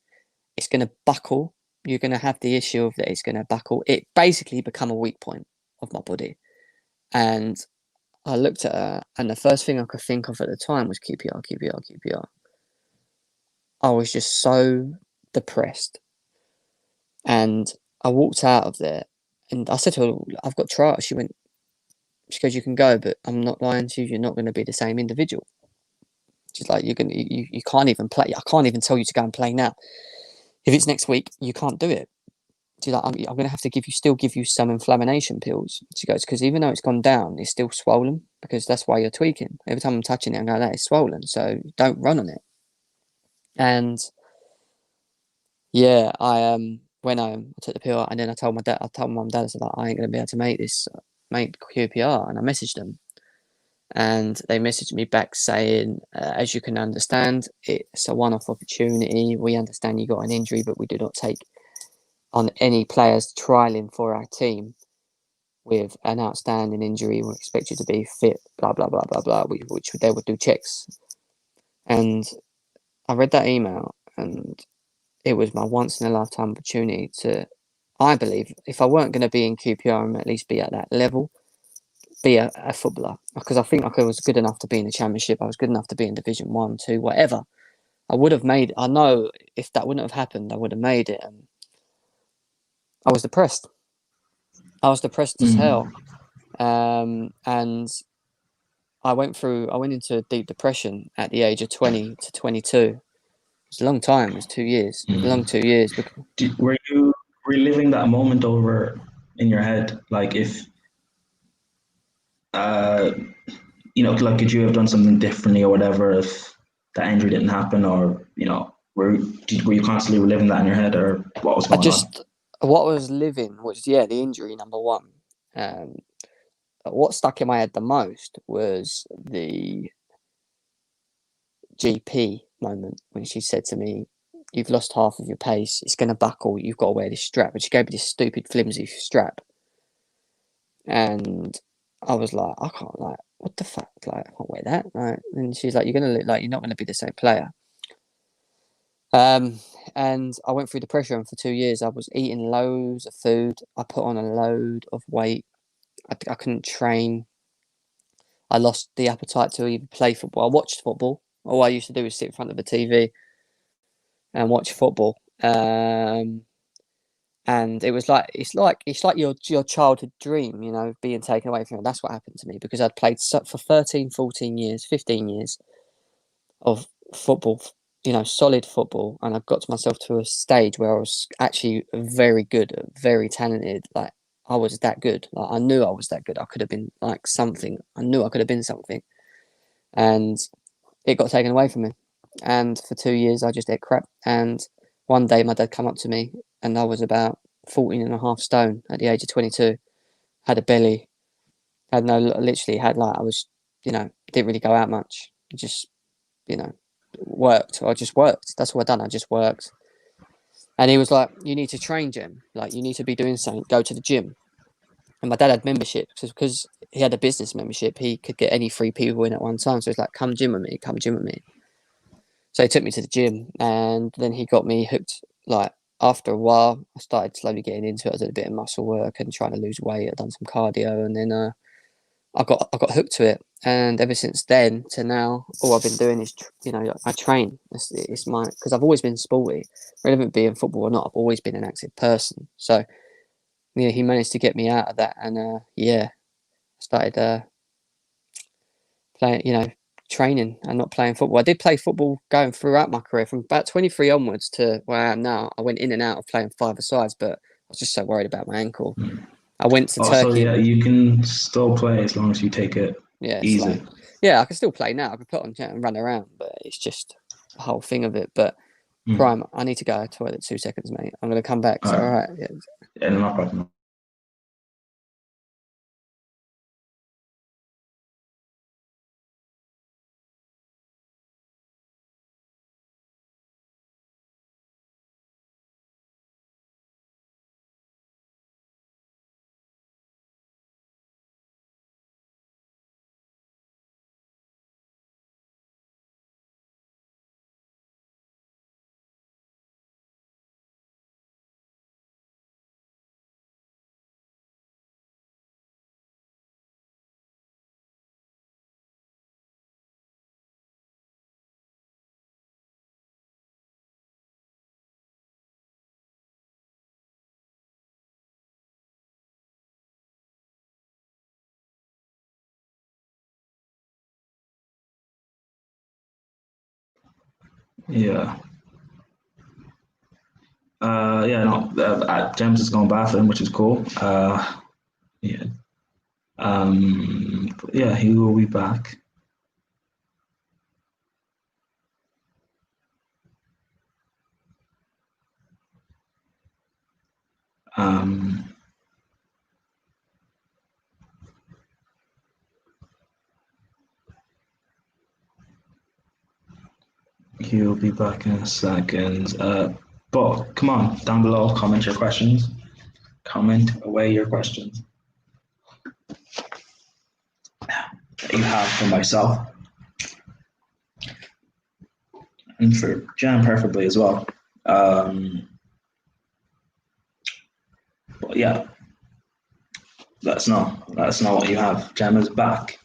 Speaker 2: It's going to buckle. You're going to have the issue of that it's going to buckle. It basically become a weak point of my body. And I looked at her, and the first thing I could think of at the time was QPR. I was just so depressed. And I walked out of there, and I said to her, I've got trials. She goes, you can go, but I'm not lying to you. You're not going to be the same individual. She's like, you can't even play. I can't even tell you to go and play now. If it's next week, you can't do it. She's like, I'm going to have to still give you some inflammation pills. She goes, because even though it's gone down, it's still swollen because that's why you're tweaking. Every time I'm touching it, I'm going, that is swollen. So don't run on it. And yeah, I went home, I took the pill, and then I told my mum and dad, I said, like, I ain't going to be able to make QPR. And I messaged them. And they messaged me back saying, as you can understand, it's a one-off opportunity. We understand you got an injury, but we do not take on any players trialing for our team with an outstanding injury. We expect you to be fit, blah, blah, blah, blah, blah, which they would do checks. And I read that email, and it was my once-in-a-lifetime opportunity to, I believe, if I weren't going to be in QPR, at least be at that level, be a footballer. Because I think I was good enough to be in the Championship. I was good enough to be in Division 1, 2, whatever. I would have made, I know if that wouldn't have happened, I would have made it. And I was depressed. As hell. And I went into deep depression at the age of 20 to 22. It's a long time. It's 2 years. A long 2 years.
Speaker 1: Were you reliving that moment over in your head? Like if, like could you have done something differently or whatever if that injury didn't happen, or were you constantly reliving that in your head, or what was going on?
Speaker 2: What I was living was the injury, number one. What stuck in my head the most was the GP moment when she said to me, you've lost half of your pace, it's going to buckle, you've got to wear this strap. And she gave me this stupid flimsy strap. And I was like, I can't, like, what the fuck? Like, I can't wear that. Right? And she's like, you're going to look like you're not going to be the same player. And I went through depression for 2 years. I was eating loads of food. I put on a load of weight. I couldn't train. I lost the appetite to even play football. I watched football. All I used to do was sit in front of the TV and watch football. And it was like it's like your childhood dream, being taken away from you. That's what happened to me because I'd played for 13, 14 years, 15 years of football, solid football, and I got myself to a stage where I was actually very good, very talented. Like I was that good. Like I knew I was that good. I could have been like something. I knew I could have been something, and it got taken away from me. And for 2 years, I just ate crap. And one day, my dad came up to me, and I was about 14 and a half stone at the age of 22. Had a belly. Literally had like, I was, didn't really go out much. Just, worked. I just worked. That's what I done. I just worked. And he was like, you need to train, Gem. Like, you need to be doing something. Go to the gym. And my dad had membership because he had a business membership. He could get any 3 people in at one time. So it's like, come gym with me, come gym with me. So he took me to the gym, and then he got me hooked. Like after a while, I started slowly getting into it. I did a bit of muscle work and trying to lose weight. I'd done some cardio, and then I got hooked to it. And ever since then to now, all I've been doing is, I train. It's my, because I've always been sporty, relevant being football or not. I've always been an active person. So yeah, he managed to get me out of that, and yeah, started playing, training and not playing football. I did play football going throughout my career from about 23 onwards to where I am now. I went in and out of playing five-a-sides, but I was just so worried about my ankle. I went to
Speaker 1: Oh, so
Speaker 2: Turkey.
Speaker 1: yeah, you can still play as long as you take it easy.
Speaker 2: Yeah, I can still play now. I can put on and run around, but it's just the whole thing of it. But Prime, I need to go to the toilet 2 seconds, mate. I'm going to come back. All right.
Speaker 1: Yeah, no problem. Yeah. Yeah, no, James has gone bathroom, which is cool. Yeah. Yeah, he will be back. Um, he'll be back in a second. But come on, down below, comment your questions. Comment away your questions that you have for myself and for Jan, preferably as well. But yeah, let us know. Let us know what you have. Jan is back.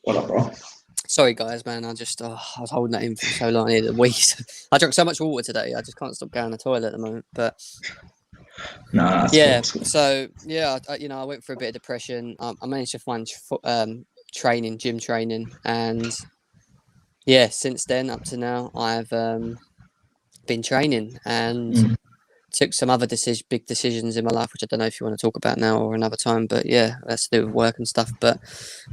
Speaker 1: What up, bro?
Speaker 2: Sorry, guys, man. I was holding that in for so long. I drank so much water today. I just can't stop going to the toilet at the moment. But
Speaker 1: No,
Speaker 2: yeah,
Speaker 1: cool.
Speaker 2: so yeah, I went through a bit of depression. I managed to find gym training, and yeah, since then up to now, I've been training and took some other big decisions in my life, which I don't know if you want to talk about now or another time. But yeah, that's to do with work and stuff. But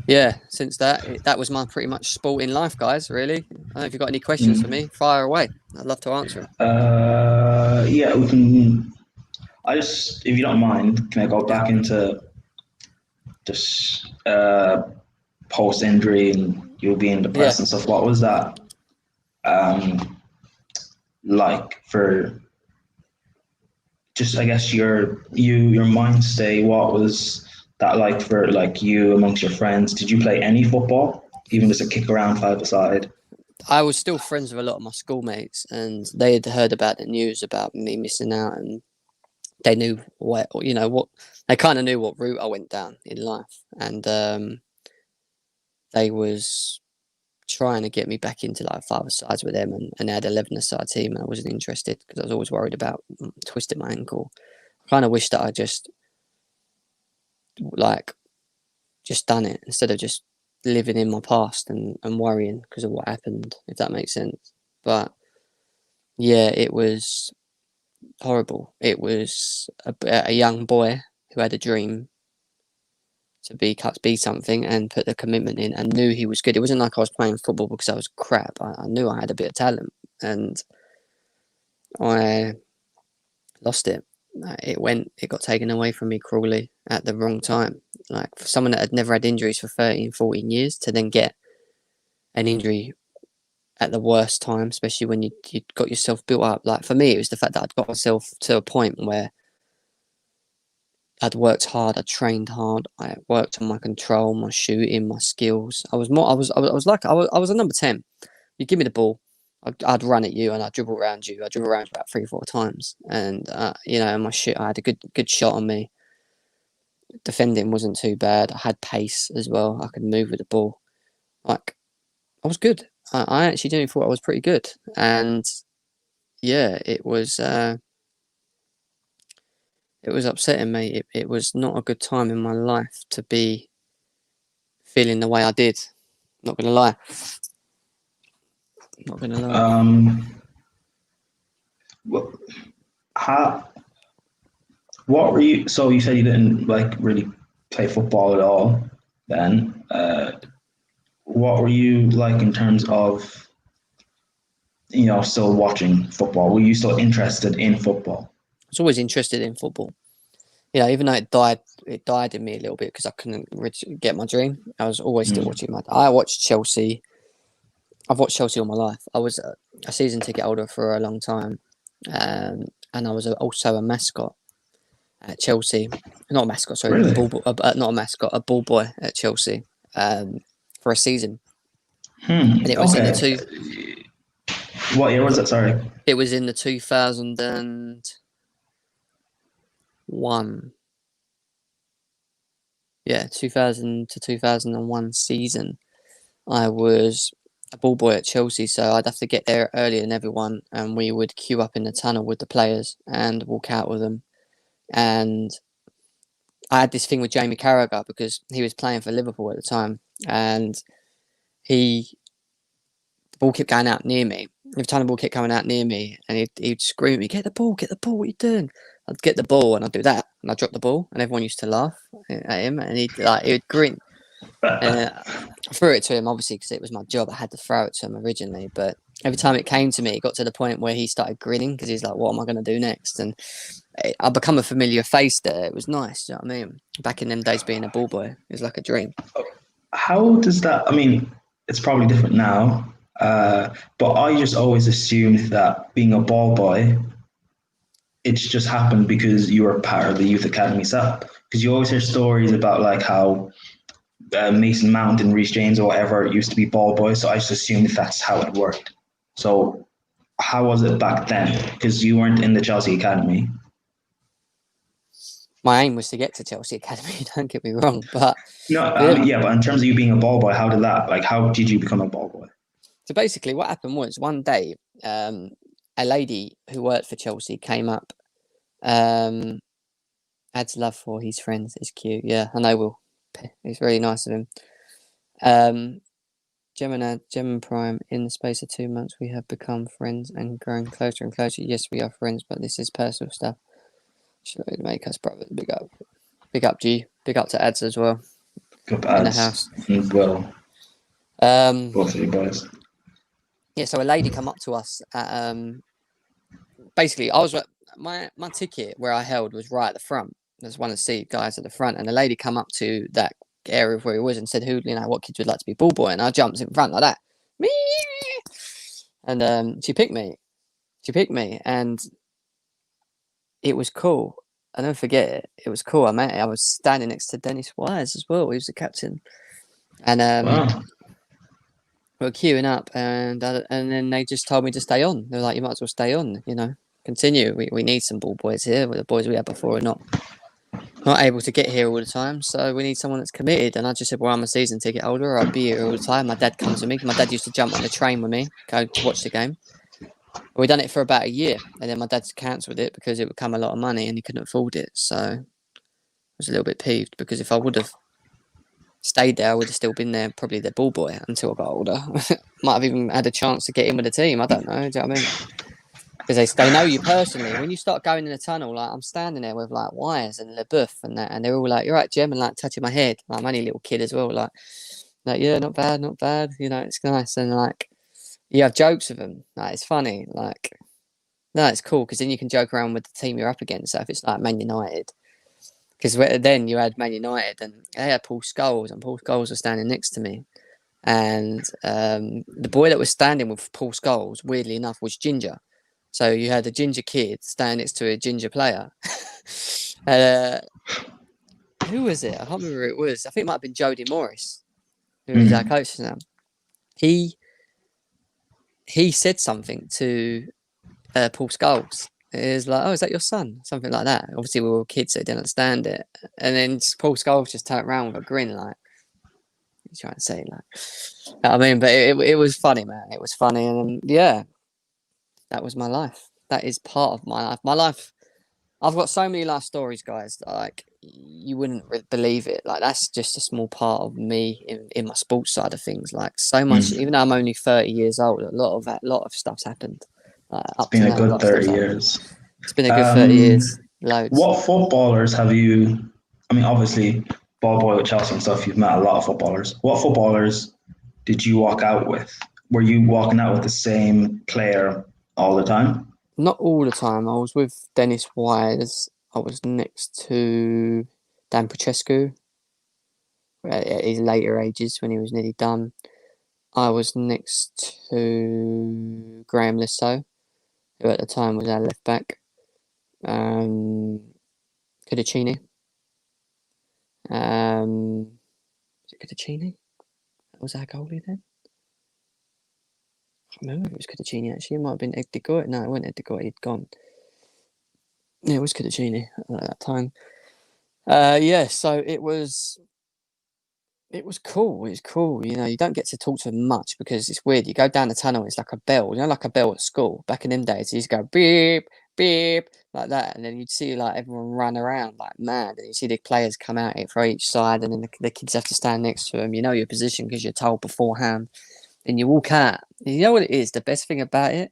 Speaker 2: yeah, since that was my pretty much sporting life, guys. Really, I don't know if you've got any questions for me. Fire away. I'd love to answer them.
Speaker 1: Yeah, we can. If you don't mind, can I go back into just post injury and you being depressed and stuff? What was that like for? Just I guess your mind stay. What was that like for like you amongst your friends? Did you play any football, even just a kick around five-a-side?
Speaker 2: I was still friends with a lot of my schoolmates, and they had heard about the news about me missing out, and they knew what they kind of knew what route I went down in life, and they was trying to get me back into like five-a-sides with them, and they had 11-a-side team, and I wasn't interested because I was always worried about twisting my ankle. I kind of wish that I just done it instead of just living in my past and worrying because of what happened, if that makes sense. But yeah, it was horrible. It was a young boy who had a dream to be something and put the commitment in and knew he was good. It wasn't like I was playing football because I was crap. I knew I had a bit of talent, and I lost it. It got taken away from me cruelly at the wrong time. Like for someone that had never had injuries for 13, 14 years to then get an injury at the worst time, especially when you got yourself built up. Like for me, it was the fact that I'd got myself to a point where I'd worked hard. I trained hard. I worked on my control, my shooting, my skills. I was a number 10. You give me the ball, I'd run at you and I'd dribble around you. I dribble around about 3 or 4 times, and my shit. I had a good shot on me. Defending wasn't too bad. I had pace as well. I could move with the ball. Like, I was good. I actually genuinely thought I was pretty good. And yeah, it was upsetting me. It was not a good time in my life to be feeling the way I did. Not gonna lie. Not gonna lie.
Speaker 1: Well, what were you? So you said you didn't like really play football at all. Then, what were you like in terms of, still watching football? Were you still interested in football?
Speaker 2: I was always interested in football. Even though it died in me a little bit because I couldn't get my dream. I was always still watching I watched Chelsea. I've watched Chelsea all my life. I was a season ticket holder for a long time, and I was also a mascot at Chelsea. Not a mascot, sorry,
Speaker 1: Really?
Speaker 2: not a mascot, a ball boy at Chelsea for a season.
Speaker 1: And
Speaker 2: it was in the two.
Speaker 1: What year was it? Sorry.
Speaker 2: It was in the 2001. Yeah, 2000 to 2001 season. I was a ball boy at Chelsea, so I'd have to get there earlier than everyone, and we would queue up in the tunnel with the players and walk out with them. And I had this thing with Jamie Carragher because he was playing for Liverpool at the time, and the ball kept going out near me. Every time the ball kept coming out near me, and he'd scream at me, get the ball, what are you doing? I'd get the ball, and I'd do that, and I'd drop the ball, and everyone used to laugh at him, and he would grin. And I threw it to him, obviously, because it was my job. I had to throw it to him originally, but every time it came to me, it got to the point where he started grinning because he's like, what am I going to do next? And I become a familiar face there. It was nice, you know what I mean? Back in them days, being a ball boy, it was like a dream.
Speaker 1: How does that, I mean, it's probably different now, but I just always assumed that being a ball boy, it's just happened because you were part of the youth academy setup. Because you always hear stories about like how Mason Mount and Reece James or whatever used to be ball boys, so I just assumed that's how it worked. So how was it back then? Because you weren't in the Chelsea academy.
Speaker 2: My aim was to get to Chelsea academy. Don't get me wrong, but
Speaker 1: no, but in terms of you being a ball boy, how did you become a ball boy?
Speaker 2: So basically, what happened was one day, a lady who worked for Chelsea came up. Adds love for his friends. It's cute. Yeah, I know. Will. It's really nice of him. Gemini Prime. In the space of 2 months, we have become friends and grown closer and closer. Yes, we are friends, but this is personal stuff. Should make us brothers. Big up, G. Big up to Ads as well.
Speaker 1: Good
Speaker 2: in the house
Speaker 1: as well. Both of you boys.
Speaker 2: Yeah, so a lady come up to us. Basically, I was my ticket where I held was right at the front. There's one of the seat guys at the front, and a lady come up to that area where he was and said, "Who, what kids would like to be ball boy?" And I jumped in front like that, me, and she picked me. And it was cool. I don't forget it. It was cool. I was standing next to Dennis Wise as well. He was the captain, and
Speaker 1: Wow.
Speaker 2: we were queuing up, and then they just told me to stay on. They're like, "You might as well stay on, continue. We need some ball boys here. The boys we had before are not able to get here all the time, so we need someone that's committed." And I just said, "Well, I'm a season ticket holder. I'd be here all the time." My dad comes with me. My dad used to jump on the train with me, go to watch the game. We done it for about a year, and then my dad's cancelled it because it would come a lot of money, and he couldn't afford it. So I was a little bit peeved because if I would have stayed there, I would have still been there, probably the ball boy until I got older. Might have even had a chance to get in with the team. I don't know. Do you know what I mean? Because they know you personally. When you start going in the tunnel, like I'm standing there with like Wires and LeBoeuf and that, and they're all like, "You're right, Jem," and like touching my head. Like, I'm only a little kid as well. Like yeah, not bad. It's nice. And like you have jokes with them. Like it's funny. Like no, it's cool because then you can joke around with the team you're up against. So if it's like Man United, because then you had Man United and they had Paul Scholes, and Paul Scholes was standing next to me. And the boy that was standing with Paul Scholes, weirdly enough, was Ginger. So you had a ginger kid standing next to a ginger player. Who was it? I can't remember who it was. I think it might have been Jody Morris, who is our
Speaker 1: Mm.
Speaker 2: coach now. He said something to Paul Scholes. It was like, "Oh, is that your son?" Something like that. Obviously, we were kids, so he didn't understand it. And then Paul Scholes just turned around with a grin, like he's trying to say, like, I mean, but it was funny, man. It was funny, and yeah, that was my life. That is part of my life. My life. I've got so many life stories, guys. That, like you wouldn't believe it. Like that's just a small part of me in my sports side of things. Like so much.
Speaker 1: Mm.
Speaker 2: Even though I'm only 30 years old, a lot of stuff's happened.
Speaker 1: It's
Speaker 2: Up
Speaker 1: been
Speaker 2: to
Speaker 1: a
Speaker 2: now, a
Speaker 1: good
Speaker 2: lot of stuff's
Speaker 1: 30
Speaker 2: happened.
Speaker 1: years.
Speaker 2: It's been a good 30 years. Loads.
Speaker 1: What footballers have you? I mean, obviously, ball boy with Chelsea and stuff. You've met a lot of footballers. What footballers did you walk out with? Were you walking out with the same player all the time?
Speaker 2: Not all the time. I was with Dennis Wise. I was next to Dan Procescu at his later ages when he was nearly done. I was next to Graham Lissow, who at the time was our left back. Cudicini. Was it Cudicini? Was our goalie then? I can't remember if it was Cudicini actually. It might have been Ed de Goy. No, it wasn't Ed de Goy. He'd gone. Yeah, it was Cudicini at that time. Yeah, so it was cool. It was cool. You know, you don't get to talk to them much because it's weird. You go down the tunnel, it's like a bell. You know, like a bell at school. Back in them days, you used to go beep, beep, like that. And then you'd see like everyone run around like mad. And you see the players come out it for each side. And then the kids have to stand next to them. You know your position because you're told beforehand. And you walk out. And you know what it is? The best thing about it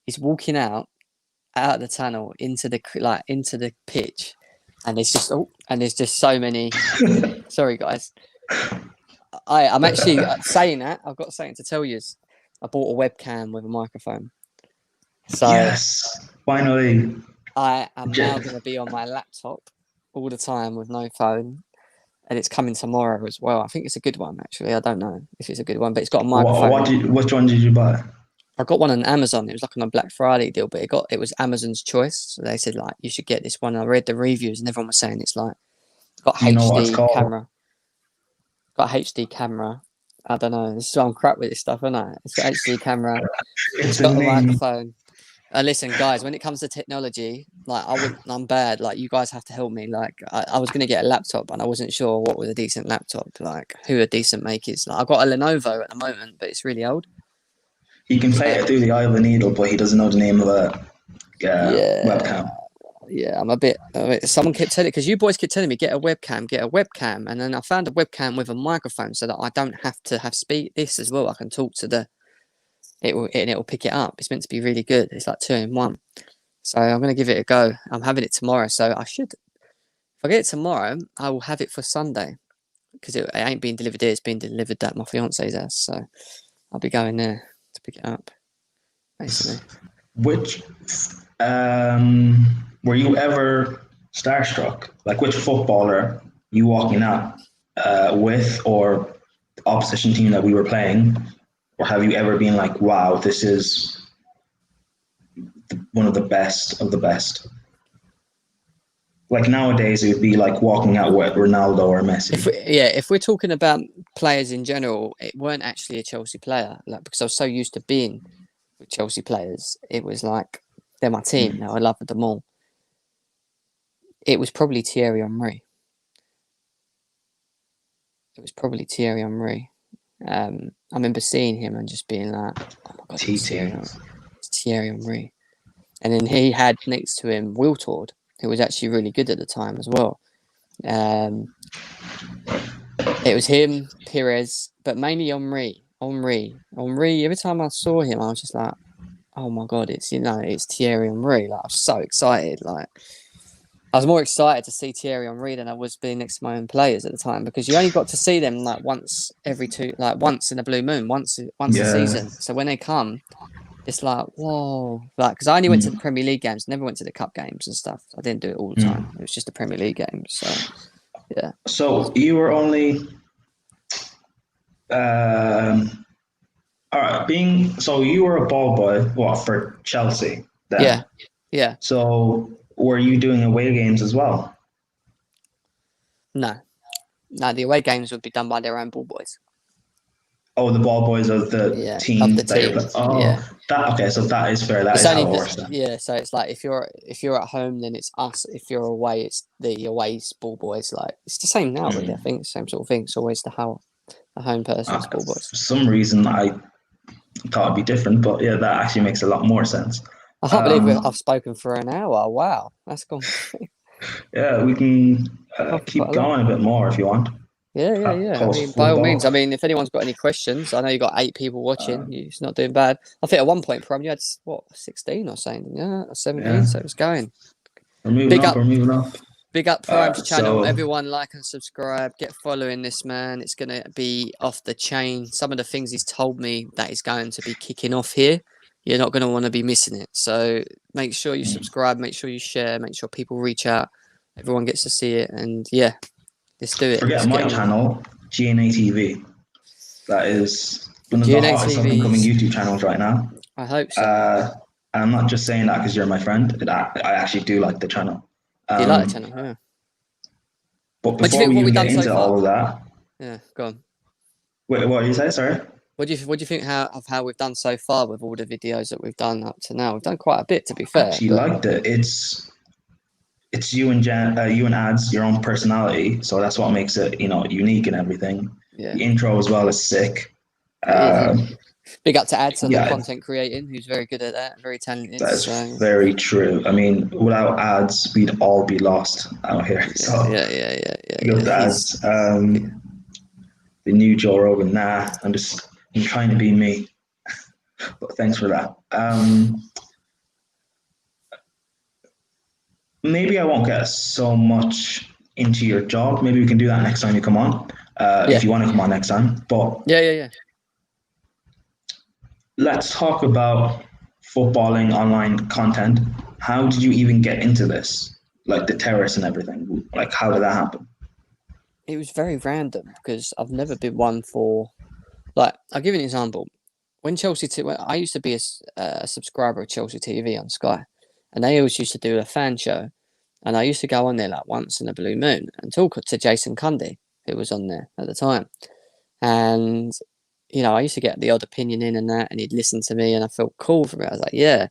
Speaker 2: is walking out of the tunnel into the pitch. And there's just so many. Sorry, guys. I'm actually saying that. I've got something to tell you. I bought a webcam with a microphone. So
Speaker 1: Yes, finally.
Speaker 2: I am now going to be on my laptop all the time with no phone. And it's coming tomorrow as well. I think it's a good one, actually. I don't know if it's a good one, but it's got a microphone.
Speaker 1: Which one did you buy?
Speaker 2: I got one on Amazon. It was like on a Black Friday deal, but it was Amazon's choice. So they said like you should get this one. I read the reviews and everyone was saying it's like it's got
Speaker 1: Do you know what it's
Speaker 2: HD
Speaker 1: called?
Speaker 2: camera. Got a HD camera. I don't know. This is why I'm crap with this stuff, isn't I? It's got HD camera. It's
Speaker 1: It's a
Speaker 2: got a
Speaker 1: name.
Speaker 2: microphone. Listen, guys, when it comes to technology, like I'm bad. Like you guys have to help me. Like I was gonna get a laptop, and I wasn't sure what was a decent laptop. Like who are decent makers. Like I've got a Lenovo at the moment, but it's really old.
Speaker 1: He can play
Speaker 2: So
Speaker 1: it through the eye of the needle, but he doesn't know the name of a
Speaker 2: yeah,
Speaker 1: webcam.
Speaker 2: yeah, I'm a bit. Someone kept telling because you boys kept telling me get a webcam, and then I found a webcam with a microphone so that I don't have to have speak this as well. I can talk to it'll pick it up. It's meant to be really good. It's like 2 in 1. So I'm gonna give it a go. I'm having it tomorrow, so I should. If I get it tomorrow, I will have it for Sunday because it ain't being delivered here. It's being delivered at my fiance's house, so I'll be going there to pick it up. Basically,
Speaker 1: Which were you ever starstruck? Like which footballer you walking out with, or the opposition team that we were playing, or have you ever been like, wow, this is one of the best of the best? Like nowadays, it would be like walking out with Ronaldo or Messi.
Speaker 2: if we're talking about players in general, it weren't actually a Chelsea player. Like because I was so used to being with Chelsea players, it was like they're my team now. I love them all. It was probably Thierry Henry. It was probably Thierry Henry. I remember seeing him and just being like, "Oh my god,
Speaker 1: TT.
Speaker 2: It's Thierry Henry." And then he had next to him Wiltord, who was actually really good at the time as well. It was him, Perez, but mainly Henry. Every time I saw him, I was just like, "Oh my god, it's Thierry Henry!" Like I was so excited. Like I was more excited to see Thierry Henry than I was being next to my own players at the time because you only got to see them like once once in a blue moon, once a
Speaker 1: Yeah.
Speaker 2: season. So when they come, it's like whoa, like because I only went to the Premier League games, never went to the cup games and stuff. I didn't do it all the time. It was just the Premier League games. So yeah.
Speaker 1: So you were only all right. So you were a ball boy, what for Chelsea
Speaker 2: Yeah,
Speaker 1: then?
Speaker 2: yeah.
Speaker 1: So were you doing away games as well?
Speaker 2: No, the away games would be done by their own ball boys.
Speaker 1: Oh, the ball boys of the team
Speaker 2: of the
Speaker 1: that you're
Speaker 2: team.
Speaker 1: that okay, so that is fair. That
Speaker 2: It's
Speaker 1: is how
Speaker 2: only
Speaker 1: it works then.
Speaker 2: yeah. So it's like if you're at home, then it's us. If you're away, it's the away's ball boys. Like it's the same now, really. I think it's the same sort of thing. It's always the home person's ball boys.
Speaker 1: For some reason, I thought it'd be different, but yeah, that actually makes a lot more sense.
Speaker 2: I can't believe I've spoken for an hour. Wow, that's gone.
Speaker 1: Yeah, we can keep going a bit more if you want.
Speaker 2: Yeah. I mean, by all means. I mean, if anyone's got any questions, I know you got 8 people watching. It's not doing bad. I think at one point, Prime, you had 16 or something, yeah, or 17. Yeah. So it was going.
Speaker 1: We're moving up.
Speaker 2: Big up Prime's channel. Everyone like and subscribe. Get following this man. It's gonna be off the chain. Some of the things he's told me that is going to be kicking off here. You're not going to want to be missing it. So make sure you subscribe. Make sure you share. Make sure people reach out. Everyone gets to see it. And yeah. Let's do it.
Speaker 1: Forget my channel, GNA TV. That is one of the hottest up-and-coming YouTube channels right now.
Speaker 2: I hope so.
Speaker 1: And I'm not just saying that because you're my friend. I actually do like the channel.
Speaker 2: You like the channel, yeah.
Speaker 1: But before we even get into all of that...
Speaker 2: Yeah, go on.
Speaker 1: Wait, what did you say? Sorry?
Speaker 2: What do you think of how we've done so far with all the videos that we've done up to now? We've done quite a bit, to be fair.
Speaker 1: I actually liked it. It's you and you and Ads, your own personality, so that's what makes it, unique and everything. Yeah. The intro as well is sick.
Speaker 2: Big up to Ads on the content creating, who's very good at that, very talented.
Speaker 1: That's very true. I mean, without Ads, we'd all be lost out here. Big up to Ads. The new Joe Rogan. Nah, I'm trying to be me. But thanks for that. Maybe I won't get so much into your job. Maybe we can do that next time you come on. If you want to come on next time. But
Speaker 2: yeah.
Speaker 1: Let's talk about footballing online content. How did you even get into this? Like the terrace and everything. Like, how did that happen?
Speaker 2: It was very random because I've never been one for... Like, I'll give you an example. When I used to be a subscriber of Chelsea TV on Sky. And they always used to do a fan show. And I used to go on there like once in a blue moon and talk to Jason Cundy, who was on there at the time. And, I used to get the odd opinion in and that, and he'd listen to me and I felt cool for it. I was like, yeah.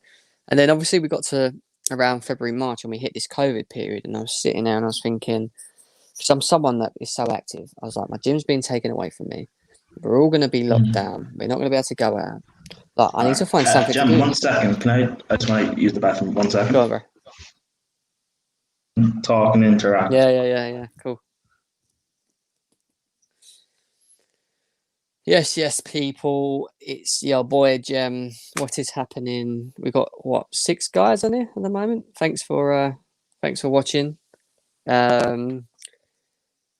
Speaker 2: And then obviously we got to around February, March, and we hit this COVID period. And I was sitting there and I was thinking, because I'm someone that is so active, I was like, my gym's being taken away from me. We're all going to be locked down. We're not going to be able to go out. But I need to find something to do.
Speaker 1: 1 second. I just want to use the bathroom 1 second.
Speaker 2: Go over.
Speaker 1: Talk and interact.
Speaker 2: Yeah. Cool. Yes, people. It's your boy Gem. What is happening? We got 6 guys on here at the moment. Thanks for watching. If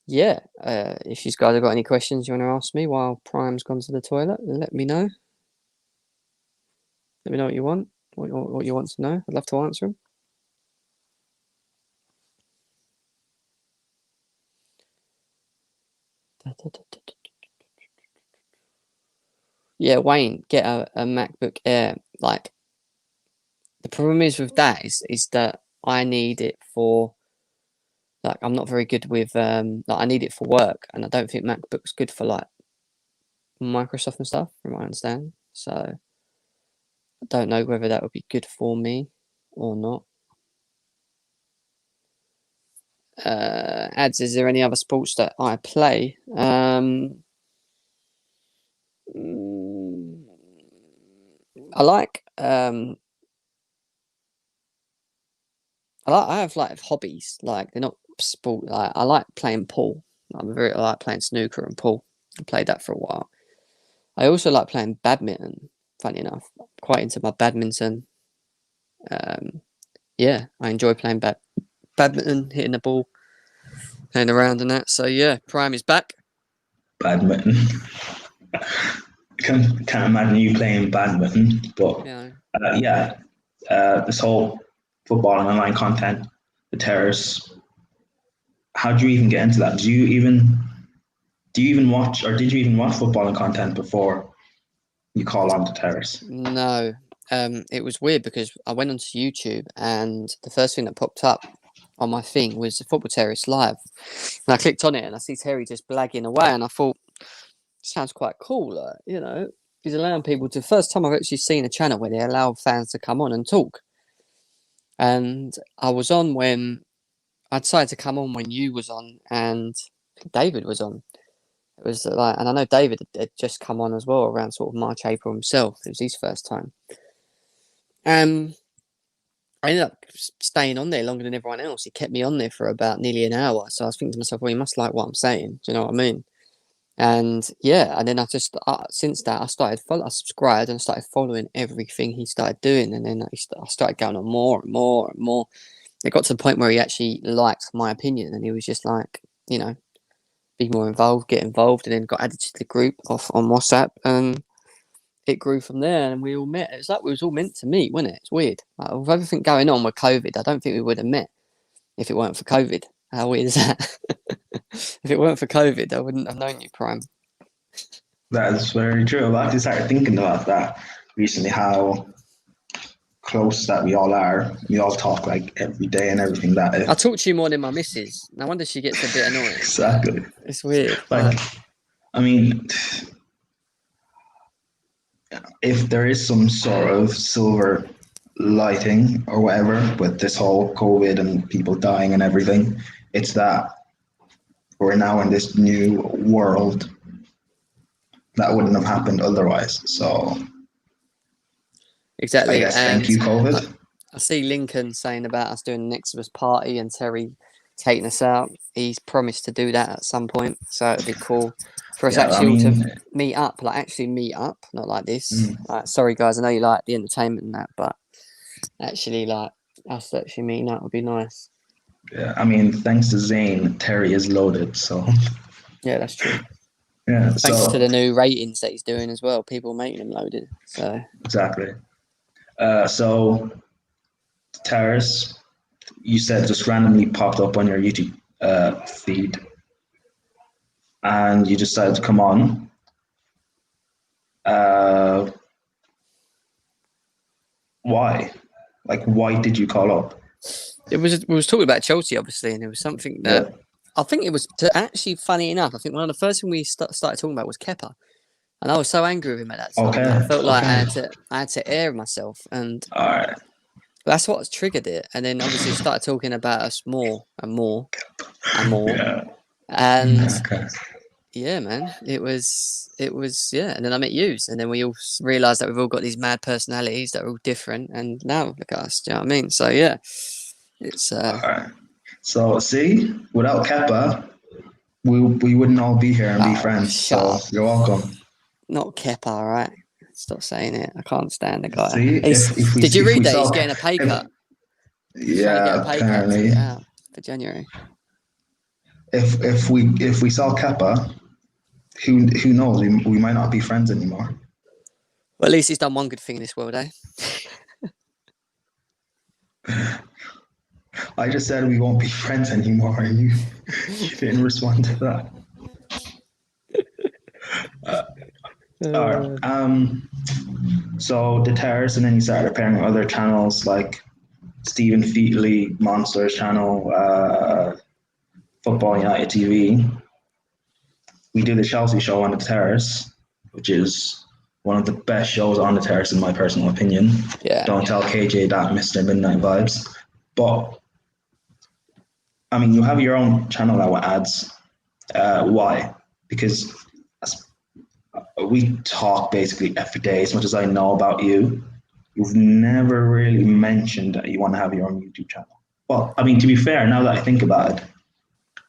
Speaker 2: you guys have got any questions you want to ask me while Prime's gone to the toilet, let me know. Let me know what you want. What you want to know. I'd love to answer them. Yeah, Wayne, get a MacBook Air. Like, the problem is with that is that I need it for, like, I'm not very good with, I need it for work, and I don't think MacBook's good for, like, Microsoft and stuff, from what I understand. So, I don't know whether that would be good for me or not. Ads, is there any other sports that I play? I have like hobbies, like they're not sport. Like, I like playing pool. I like playing snooker and pool. I played that for a while. I also like playing badminton. Funny enough, I'm quite into my badminton. I enjoy playing badminton, hitting the ball, playing around and that. So yeah, Prime is back.
Speaker 1: Badminton. Can't imagine you playing badminton, but this whole football and online content, the terrace. How do you even get into that? Do you even watch, or did you even watch football and content before you call on the terrace?
Speaker 2: No. It was weird because I went onto YouTube and the first thing that popped up on my thing was the Football Terrace live, and I clicked on it and I see Terry just blagging away, and I thought, sounds quite cool, like, you know, he's allowing people to. First time I've actually seen a channel where they allow fans to come on and talk. And I was on when I decided to come on when you was on and David was on. It was like, and I know David had just come on as well around sort of March, April himself. It was his first time. I ended up staying on there longer than everyone else. He kept me on there for about nearly an hour. So I was thinking to myself, well, he must like what I'm saying. Do you know what I mean? And yeah, and then I just since that I subscribed and started following everything he started doing, and then I started going on more and more and more. It got to the point where he actually liked my opinion, and he was just like, you know, be more involved, get involved, and then got added to the group off on WhatsApp, and it grew from there. And we all met. It's like we was all meant to meet, wasn't it? It's weird. Like, with everything going on with COVID, I don't think we would have met if it weren't for COVID. How weird is that? If it weren't for COVID, I wouldn't have known you, Prime.
Speaker 1: That is very true. I've actually started thinking about that recently, how close that we all are. We all talk like every day and everything that
Speaker 2: I talk to you more than my missus. No wonder she gets a bit annoying.
Speaker 1: Exactly.
Speaker 2: It's weird.
Speaker 1: Like, I mean, if there is some sort of silver lighting or whatever with this whole COVID and people dying and everything, it's that we're now in this new world that wouldn't have happened otherwise. So
Speaker 2: exactly.
Speaker 1: I guess thank you, COVID.
Speaker 2: I see Lincoln saying about us doing the Nexus party and Terry taking us out. He's promised to do that at some point, so it'd be cool for us to meet up, like actually meet up, not like this. Like, sorry guys, I know you like the entertainment and that, but actually, like us actually meeting up would be nice.
Speaker 1: Yeah, I mean, thanks to Zane, Terry is loaded. So
Speaker 2: yeah, that's true.
Speaker 1: Yeah,
Speaker 2: thanks to the new ratings that he's doing as well, people making him loaded. So
Speaker 1: exactly. So Terrace, you said just randomly popped up on your YouTube feed, and you decided to come on. Why? Like, why did you call up?
Speaker 2: We was talking about Chelsea, obviously, and it was something that I think it was actually funny enough. I think one of the first things we started talking about was Kepa, and I was so angry with him at that time.
Speaker 1: Okay.
Speaker 2: I felt like I had to air myself, and that's what triggered it. And then obviously started talking about us more and more and more, and yeah, man, it was and then I met yous, and then we all realised that we've all got these mad personalities that are all different, and now look at us. Do you know what I mean? So yeah. It's
Speaker 1: So see, without Kepa, we wouldn't all be here and be friends. So you're welcome.
Speaker 2: Not Kepa, all right? Stop saying it. I can't stand the guy.
Speaker 1: See,
Speaker 2: did you read that? He's getting a pay cut.
Speaker 1: Yeah, apparently.
Speaker 2: For January.
Speaker 1: If we saw Kepa, who knows? We might not be friends anymore.
Speaker 2: Well, at least he's done one good thing in this world, eh?
Speaker 1: I just said we won't be friends anymore, and you didn't respond to that. All right. So the Terrace, and then you started appearing on other channels like Stephen Featley, Monsters channel, Football United TV. We do the Chelsea show on the Terrace, which is one of the best shows on the Terrace in my personal opinion.
Speaker 2: Yeah.
Speaker 1: Don't tell KJ that, Mr. Midnight Vibes. But I mean, you have your own channel now with ads. Why? Because we talk basically every day. As much as I know about you, you've never really mentioned that you want to have your own YouTube channel. Well, I mean, to be fair, now that I think about it,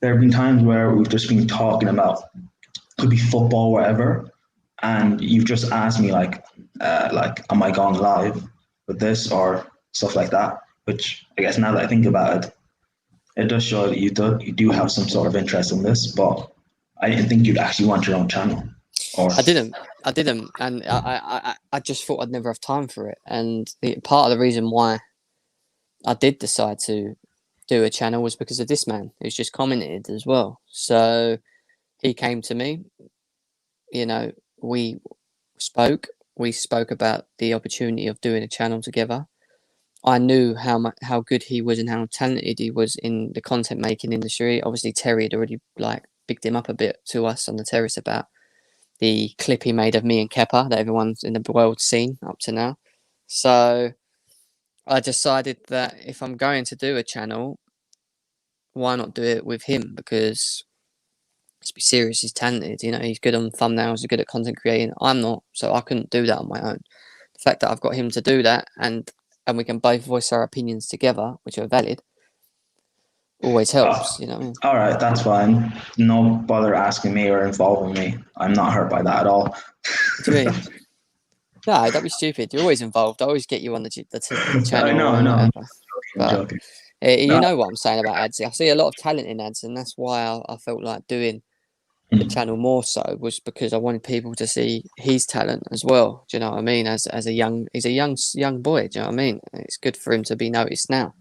Speaker 1: there have been times where we've just been talking about, could be football, whatever, and you've just asked me like, am I going live with this or stuff like that? Which I guess now that I think about it, it does show that you do have some sort of interest in this, but I didn't think you'd actually want your own channel.
Speaker 2: I didn't, and I just thought I'd never have time for it. And part of the reason why I did decide to do a channel was because of this man who's just commented as well. So he came to me, you know, we spoke about the opportunity of doing a channel together. I knew how good he was and how talented he was in the content making industry. Obviously, Terry had already like bigged him up a bit to us on the terrace about the clip he made of me and Kepper that everyone's in the world seen up to now. So I decided that if I'm going to do a channel, why not do it with him? Because let's be serious, he's talented. You know, he's good on thumbnails, he's good at content creating. I'm not, so I couldn't do that on my own. The fact that I've got him to do that, and we can both voice our opinions together, which are valid, always helps. You know what I mean?
Speaker 1: All right, that's fine. No bother asking me or involving me. I'm not hurt by that at all.
Speaker 2: What do you mean? No, don't be stupid. You're always involved. I always get you on the channel
Speaker 1: I
Speaker 2: and
Speaker 1: know. I'm
Speaker 2: whatever. But
Speaker 1: joking.
Speaker 2: you
Speaker 1: No.
Speaker 2: know what I'm saying about ads. I see a lot of talent in ads, and that's why I felt like doing the channel more so, was because I wanted people to see his talent as well. Do you know what I mean? As a he's a young boy. Do you know what I mean? It's good for him to be noticed now.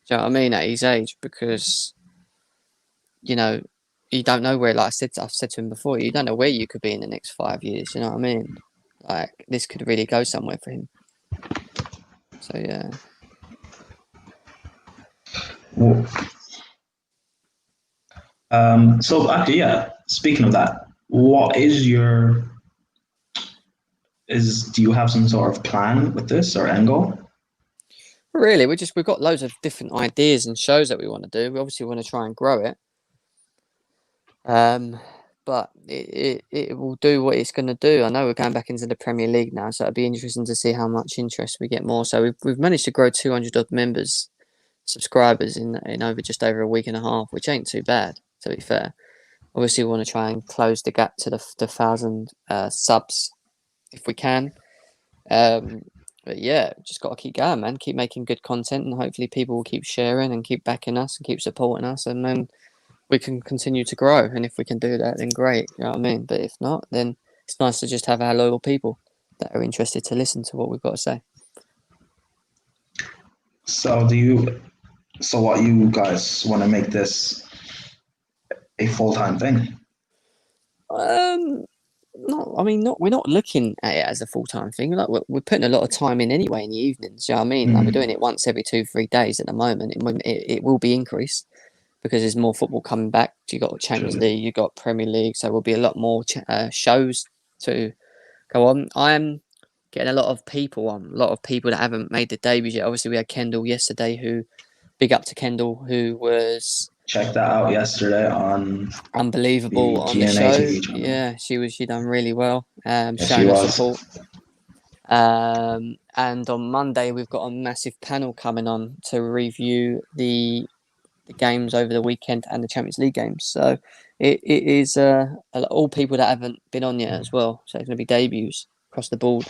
Speaker 2: Do you know what I mean? At his age, because you know you don't know where. Like I've said to him before, you don't know where you could be in the next 5 years. You know what I mean? Like this could really go somewhere for him. So yeah.
Speaker 1: Well, so actually, yeah. Speaking of that, what is your do you have some sort of plan with this or end goal?
Speaker 2: Really, we've got loads of different ideas and shows that we want to do. We obviously want to try and grow it. But it will do what it's going to do. I know we're going back into the Premier League now, so it'll be interesting to see how much interest we get more. So we've managed to grow 200 odd subscribers in just over a week and a half, which ain't too bad, to be fair. Obviously, we want to try and close the gap to the 1,000 subs if we can. But yeah, just got to keep going, man. Keep making good content, and hopefully people will keep sharing and keep backing us and keep supporting us, and then we can continue to grow. And if we can do that, then great. You know what I mean? But if not, then it's nice to just have our loyal people that are interested to listen to what we've got to say.
Speaker 1: So what you guys want to make this a full-time thing?
Speaker 2: We're not looking at it as a full-time thing. Like we're putting a lot of time in anyway in the evenings. You know what I mean? Like we're doing it once every 2-3 days at the moment. It will be increased because there's more football coming back. You got Champions League, you got Premier League, so there'll be a lot more shows to go on. I'm getting a lot of people that haven't made the debuts yet. Obviously, we had Kendall yesterday, who big up to Kendall, who was
Speaker 1: Check that out yesterday on
Speaker 2: unbelievable
Speaker 1: the
Speaker 2: on the
Speaker 1: GNA
Speaker 2: show.
Speaker 1: TV channel.
Speaker 2: Yeah, she done really well.
Speaker 1: Yes,
Speaker 2: Showing
Speaker 1: she
Speaker 2: her
Speaker 1: was.
Speaker 2: support. And on Monday we've got a massive panel coming on to review the games over the weekend and the Champions League games. So it is all people that haven't been on yet as well. So it's going to be debuts across the board.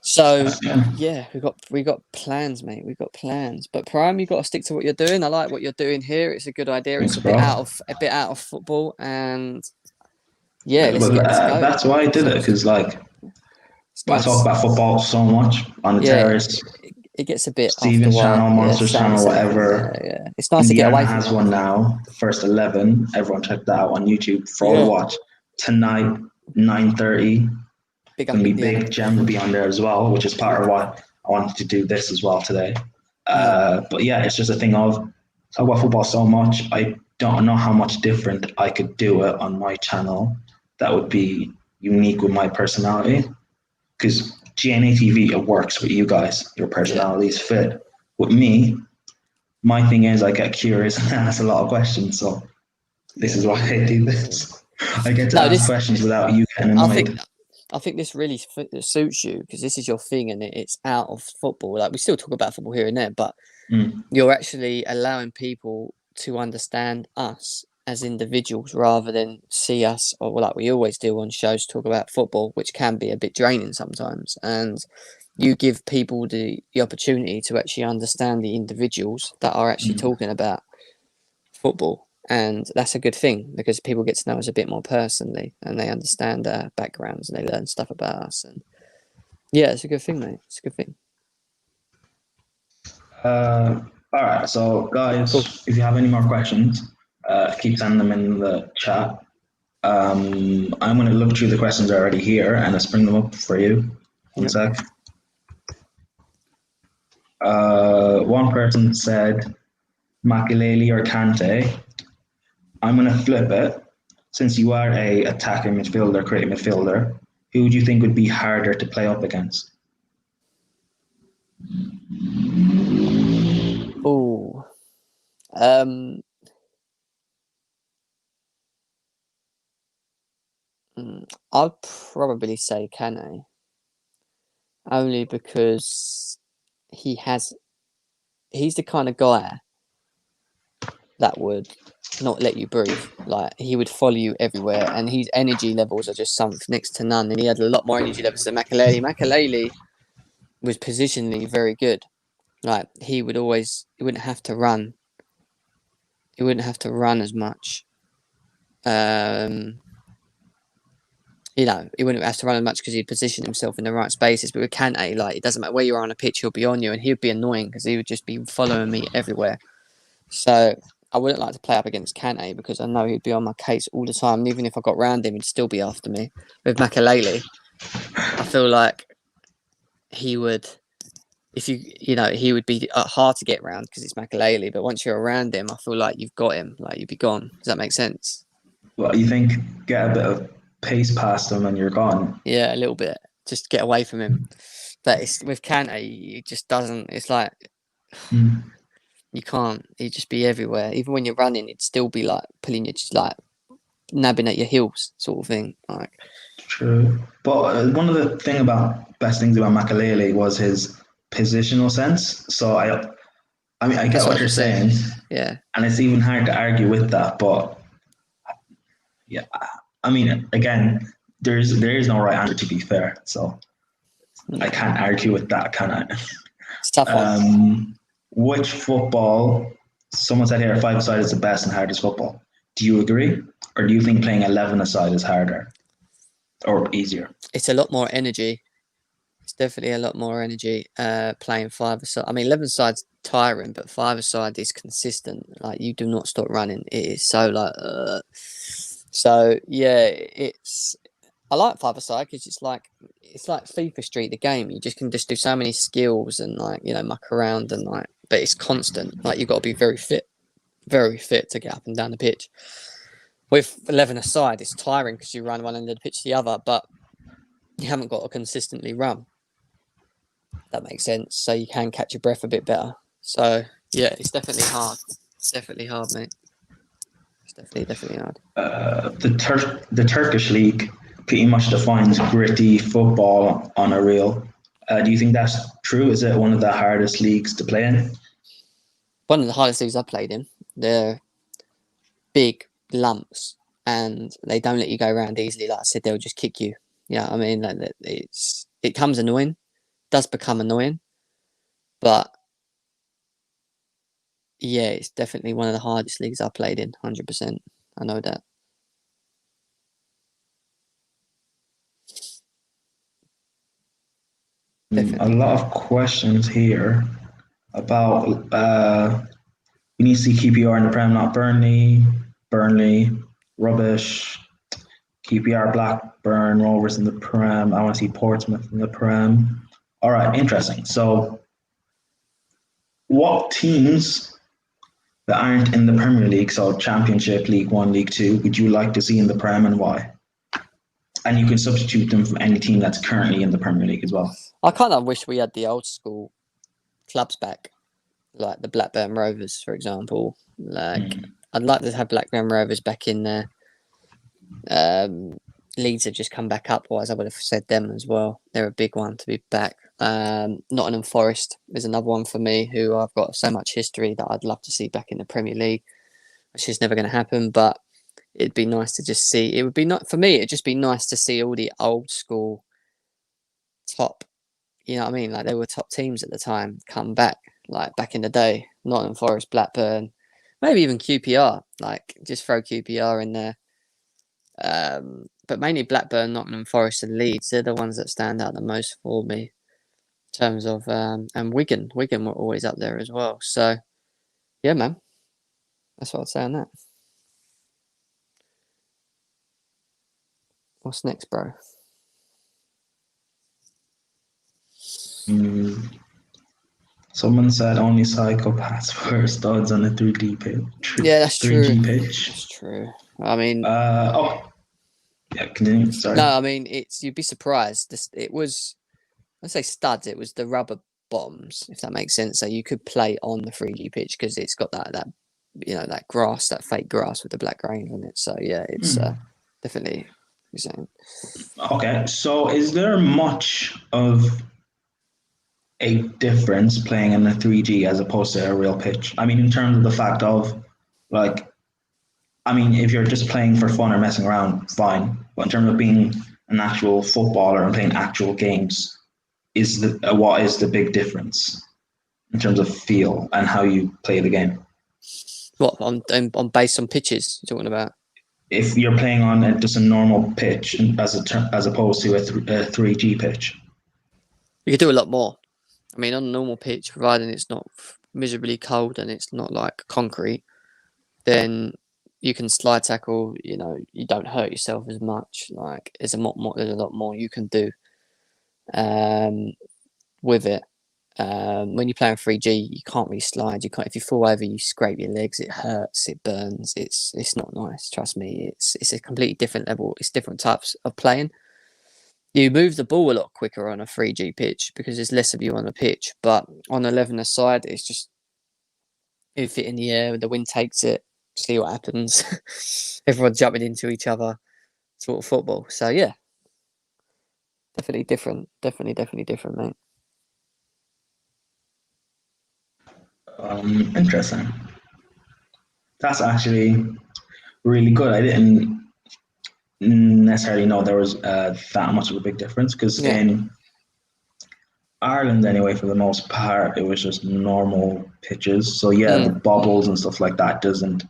Speaker 2: So yeah, we got plans, mate. We've got plans. But Prime, you've got to stick to what you're doing. I like what you're doing here. It's a good idea.
Speaker 1: Thanks,
Speaker 2: It's
Speaker 1: bro.
Speaker 2: a bit out of football, and yeah, let's
Speaker 1: But
Speaker 2: get this going.
Speaker 1: that's why I did it, because like I talk about football so much on the terrace.
Speaker 2: It gets a bit
Speaker 1: Steven's
Speaker 2: after a while.
Speaker 1: channel, Monsters channel, whatever.
Speaker 2: Yeah. It's nice to get away from
Speaker 1: has
Speaker 2: that.
Speaker 1: one now, the first 11. Everyone check that out on YouTube for all to watch. Tonight, 9:30. Gonna be big. Gem will be on there as well, which is part of why I wanted to do this as well today. But yeah, it's just a thing of talk about football so much. I don't know how much different I could do it on my channel that would be unique with my personality. Because GNA TV, it works with you guys. Your personalities fit. With me, my thing is I get curious and ask a lot of questions. So this is why I do this. I get to ask questions without you getting annoyed.
Speaker 2: I think this really suits you because this is your thing and it's out of football. Like we still talk about football here and there, but you're actually allowing people to understand us as individuals rather than see us, or like we always do on shows, talk about football, which can be a bit draining sometimes. And you give people the opportunity to actually understand the individuals that are actually talking about football. And that's a good thing because people get to know us a bit more personally and they understand our backgrounds and they learn stuff about us. And yeah, it's a good thing, mate. It's a good thing.
Speaker 1: All right. So, guys, if you have any more questions, keep sending them in the chat. I'm going to look through the questions already here and let's bring them up for you. One sec. One person said Makelele or Kante. I'm going to flip it. Since you are a attacking midfielder, creative midfielder, who do you think would be harder to play up against?
Speaker 2: Oh, um, I'd probably say Kane, only because he's the kind of guy that would not let you breathe. Like, he would follow you everywhere, and his energy levels are just something next to none. And he had a lot more energy levels than Makelele. Makelele was positionally very good. Like, he wouldn't have to run. He wouldn't have to run as much. He wouldn't have to run as much because he'd position himself in the right spaces. But with Kante, like, it doesn't matter where you are on a pitch, he'll be on you, and he would be annoying because he would just be following me everywhere. So I wouldn't like to play up against Kante because I know he'd be on my case all the time. And even if I got round him, he'd still be after me. With Makelele, I feel like he would, he would be hard to get round because it's Makelele. But once you're around him, I feel like you've got him. Like, you'd be gone. Does that make sense?
Speaker 1: Well, you think get a bit of pace past them and you're gone?
Speaker 2: Yeah, a little bit. Just get away from him. But it's with Kante, it just doesn't. It's like you can't. He'd just be everywhere. Even when you're running, it'd still be like pulling you, just like nabbing at your heels, sort of thing. Like,
Speaker 1: True. But one of the best things about Makalele was his positional sense. So I mean, I get
Speaker 2: that's what I
Speaker 1: what
Speaker 2: was
Speaker 1: you're
Speaker 2: just saying.
Speaker 1: saying,
Speaker 2: Yeah,
Speaker 1: and it's even hard to argue with that. But yeah, I mean, again, there is no right answer to be fair. So I
Speaker 2: yeah.
Speaker 1: can't argue with that, can I?
Speaker 2: It's a tough one.
Speaker 1: Which football? Someone said here five-a-side is the best and hardest football. Do you agree, or do you think playing 11-a-side is harder or easier?
Speaker 2: It's a lot more energy. It's definitely a lot more energy. Playing five-a-side. I mean, 11-a-side's tiring, but five-a-side is consistent. Like, you do not stop running. It is so like. So yeah, I like five-a-side because it's like FIFA Street, the game. You just can just do so many skills and, like, muck around and, like, but it's constant. Like, you've got to be very fit to get up and down the pitch. With 11-a-side, it's tiring because you run one end of the pitch to the other, but you haven't got to consistently run. That makes sense. So you can catch your breath a bit better. So yeah, it's definitely hard. It's definitely hard, mate. It's definitely hard.
Speaker 1: The Turkish league pretty much defines gritty football on a reel. Do you think that's true? Is it one of the hardest leagues to play in?
Speaker 2: One of the hardest things I've played in. They're big lumps and they don't let you go around easily. Like I said, they'll just kick you. Yeah, I mean, like, it comes annoying, does become annoying, but yeah, it's definitely one of the hardest leagues I've played in. 100%. I know that.
Speaker 1: A
Speaker 2: Definitely.
Speaker 1: lot of questions here about we need to see QPR in the Prem, not Burnley. Burnley, rubbish. QPR, Blackburn, Rovers in the Prem. I want to see Portsmouth in the Prem. All right, interesting. So, what teams that aren't in the Premier League, so Championship, League One, League Two, would you like to see in the Prem and why? And you can substitute them for any team that's currently in the Premier League as well.
Speaker 2: I kind of wish we had the old school clubs back, like the Blackburn Rovers, for example. Like, I'd like to have Blackburn Rovers back in there. Leeds have just come back up, otherwise I would have said them as well. They're a big one to be back. Nottingham Forest is another one for me, who I've got so much history that I'd love to see back in the Premier League, which is never going to happen. But it'd be nice to just see. It would be not for me. It'd just be nice to see all the old school top. You know what I mean? Like, they were top teams at the time come back, like back in the day. Nottingham Forest, Blackburn, maybe even QPR. Like, just throw QPR in there. But mainly Blackburn, Nottingham Forest, and Leeds. They're the ones that stand out the most for me in terms of and Wigan. Wigan were always up there as well. So yeah, man, that's what I'd say on that. What's next, bro?
Speaker 1: Someone said only psychopaths wear studs on a 3D pitch.
Speaker 2: Yeah, that's
Speaker 1: 3G
Speaker 2: true.
Speaker 1: pitch.
Speaker 2: That's true. I mean,
Speaker 1: Yeah, continue. Sorry.
Speaker 2: no, I mean you'd be surprised. It was, I say studs. It was the rubber bottoms, if that makes sense. So you could play on the 3D pitch because it's got that that grass, that fake grass with the black grain on it. So yeah, it's definitely.
Speaker 1: Okay, so is there much of a difference playing in a 3G as opposed to a real pitch? I mean, in terms of the fact of, like, I mean, if you're just playing for fun or messing around, fine. But in terms of being an actual footballer and playing actual games, what is the big difference in terms of feel and how you play the game?
Speaker 2: What on based on pitches you're talking about?
Speaker 1: If you're playing on just a normal pitch as opposed to a 3G pitch.
Speaker 2: You could do a lot more. I mean, on a normal pitch, providing it's not miserably cold and it's not like concrete, then you can slide tackle. You know, you don't hurt yourself as much. Like there's a lot more you can do with it. When you play on 3G, you can't really slide. You can't. If you fall over, you scrape your legs. It hurts. It burns. It's not nice. Trust me. It's a completely different level. It's different types of playing. You move the ball a lot quicker on a 3G pitch because there's less of you on the pitch. But on the 11er side, it's just you fit in the air, the wind takes it, see what happens. Everyone's jumping into each other, sort of football. So yeah, definitely different. Definitely different, mate.
Speaker 1: Interesting. That's actually really good. I didn't necessarily know there was that much of a big difference because in Ireland, anyway, for the most part, it was just normal pitches. So yeah, the bobbles and stuff like that doesn't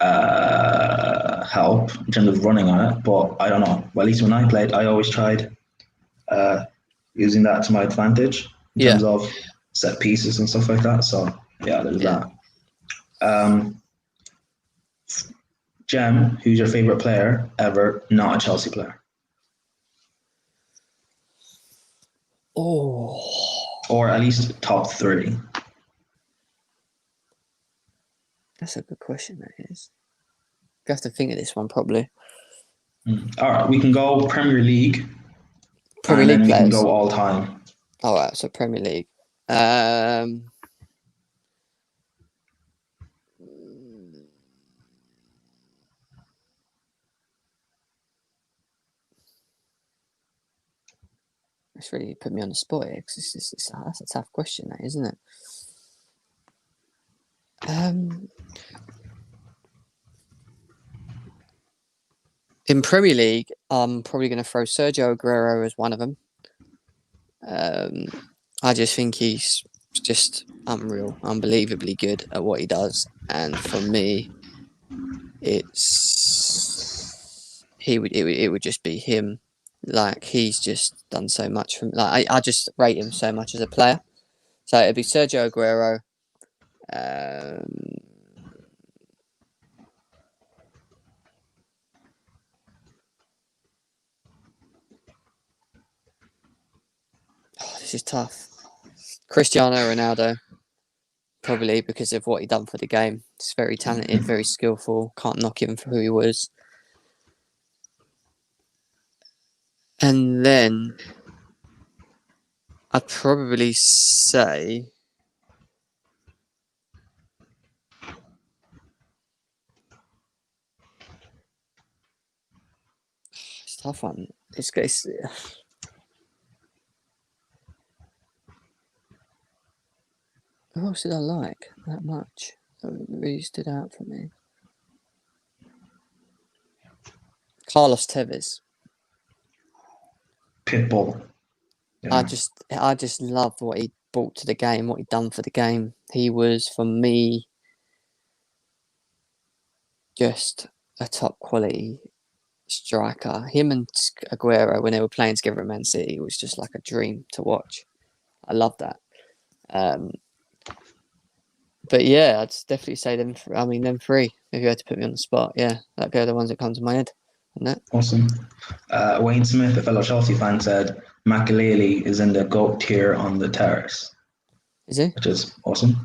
Speaker 1: help in terms of running on it. But I don't know. Well, at least when I played, I always tried using that to my advantage in terms of set pieces and stuff like that. So yeah, there's that. Gem, who's your favorite player ever not a Chelsea player? Or at least top 3.
Speaker 2: That's a good question, that is. You have to think of this one probably.
Speaker 1: All right, we can go Premier League.
Speaker 2: Premier League
Speaker 1: we
Speaker 2: players.
Speaker 1: Can go all time.
Speaker 2: All right, so Premier League. It's really put me on the spot here because that's a tough question, that, isn't it? In Premier League, I'm probably going to throw Sergio Aguero as one of them. I just think he's just unreal, unbelievably good at what he does, and for me, it would just be him. Like he's just done so much for me. Like I just rate him so much as a player. So it'd be Sergio Aguero. This is tough. Cristiano Ronaldo, probably because of what he done for the game. He's very talented, very skillful. Can't knock him for who he was. And then I'd probably say it's a tough one. It's who else did I like that much? That really stood out for me. Carlos Tevez.
Speaker 1: Pitbull.
Speaker 2: Yeah. I just loved what he brought to the game, what he done for the game. He was, for me, just a top quality striker. Him and Aguero, when they were playing together at Man City, was just like a dream to watch. I love that. But yeah, I'd definitely say them. I mean, them 3. If you had to put me on the spot, yeah, that'd be the ones that come to my head.
Speaker 1: Awesome. Wayne Smith, a fellow Chelsea fan, said Makelele is in the GOAT tier on the terrace.
Speaker 2: Is he?
Speaker 1: which is awesome.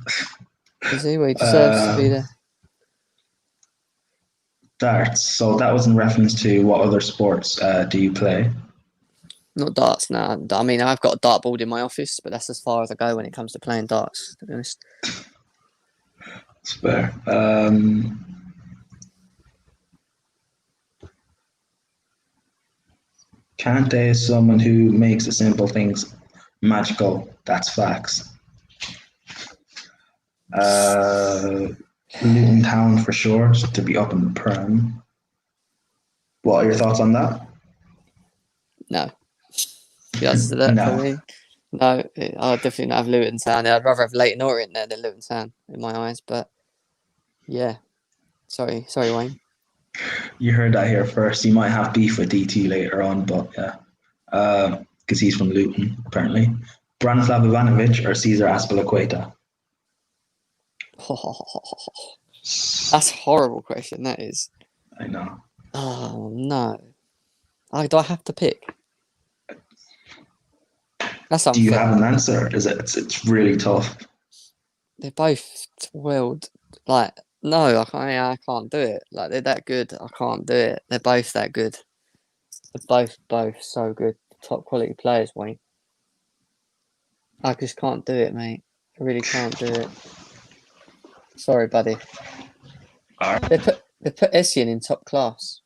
Speaker 2: Is he? Well, he deserves to be there.
Speaker 1: Darts. So that was in reference to what other sports do you play?
Speaker 2: Not darts, no. I mean, I've got a dartboard in my office, but that's as far as I go when it comes to playing darts, to be honest.
Speaker 1: It's fair. Kante is someone who makes the simple things magical. That's facts. Luton Town for sure, to be up in the Prem. What are your thoughts on that?
Speaker 2: No. The answer to that
Speaker 1: No.
Speaker 2: for me. No, I definitely not have Luton Town. I'd rather have Leighton Orient there than Luton Town in my eyes. But yeah, sorry, Wayne.
Speaker 1: You heard that here first. You might have beef with DT later on, but yeah, because he's from Luton apparently. Branislav Ivanovic or Cesar Azpilicueta?
Speaker 2: That's a horrible question. That is.
Speaker 1: I know.
Speaker 2: Oh no. Do I have to pick? That's unfair.
Speaker 1: Do you have an answer? It's really tough.
Speaker 2: They're both like no, I can't do it. Like they're that good. I can't do it. They're both that good. They're both so good. Top quality players, Wayne. I just can't do it, mate. I really can't do it. Sorry, buddy.
Speaker 1: All right.
Speaker 2: They put Essien in top class,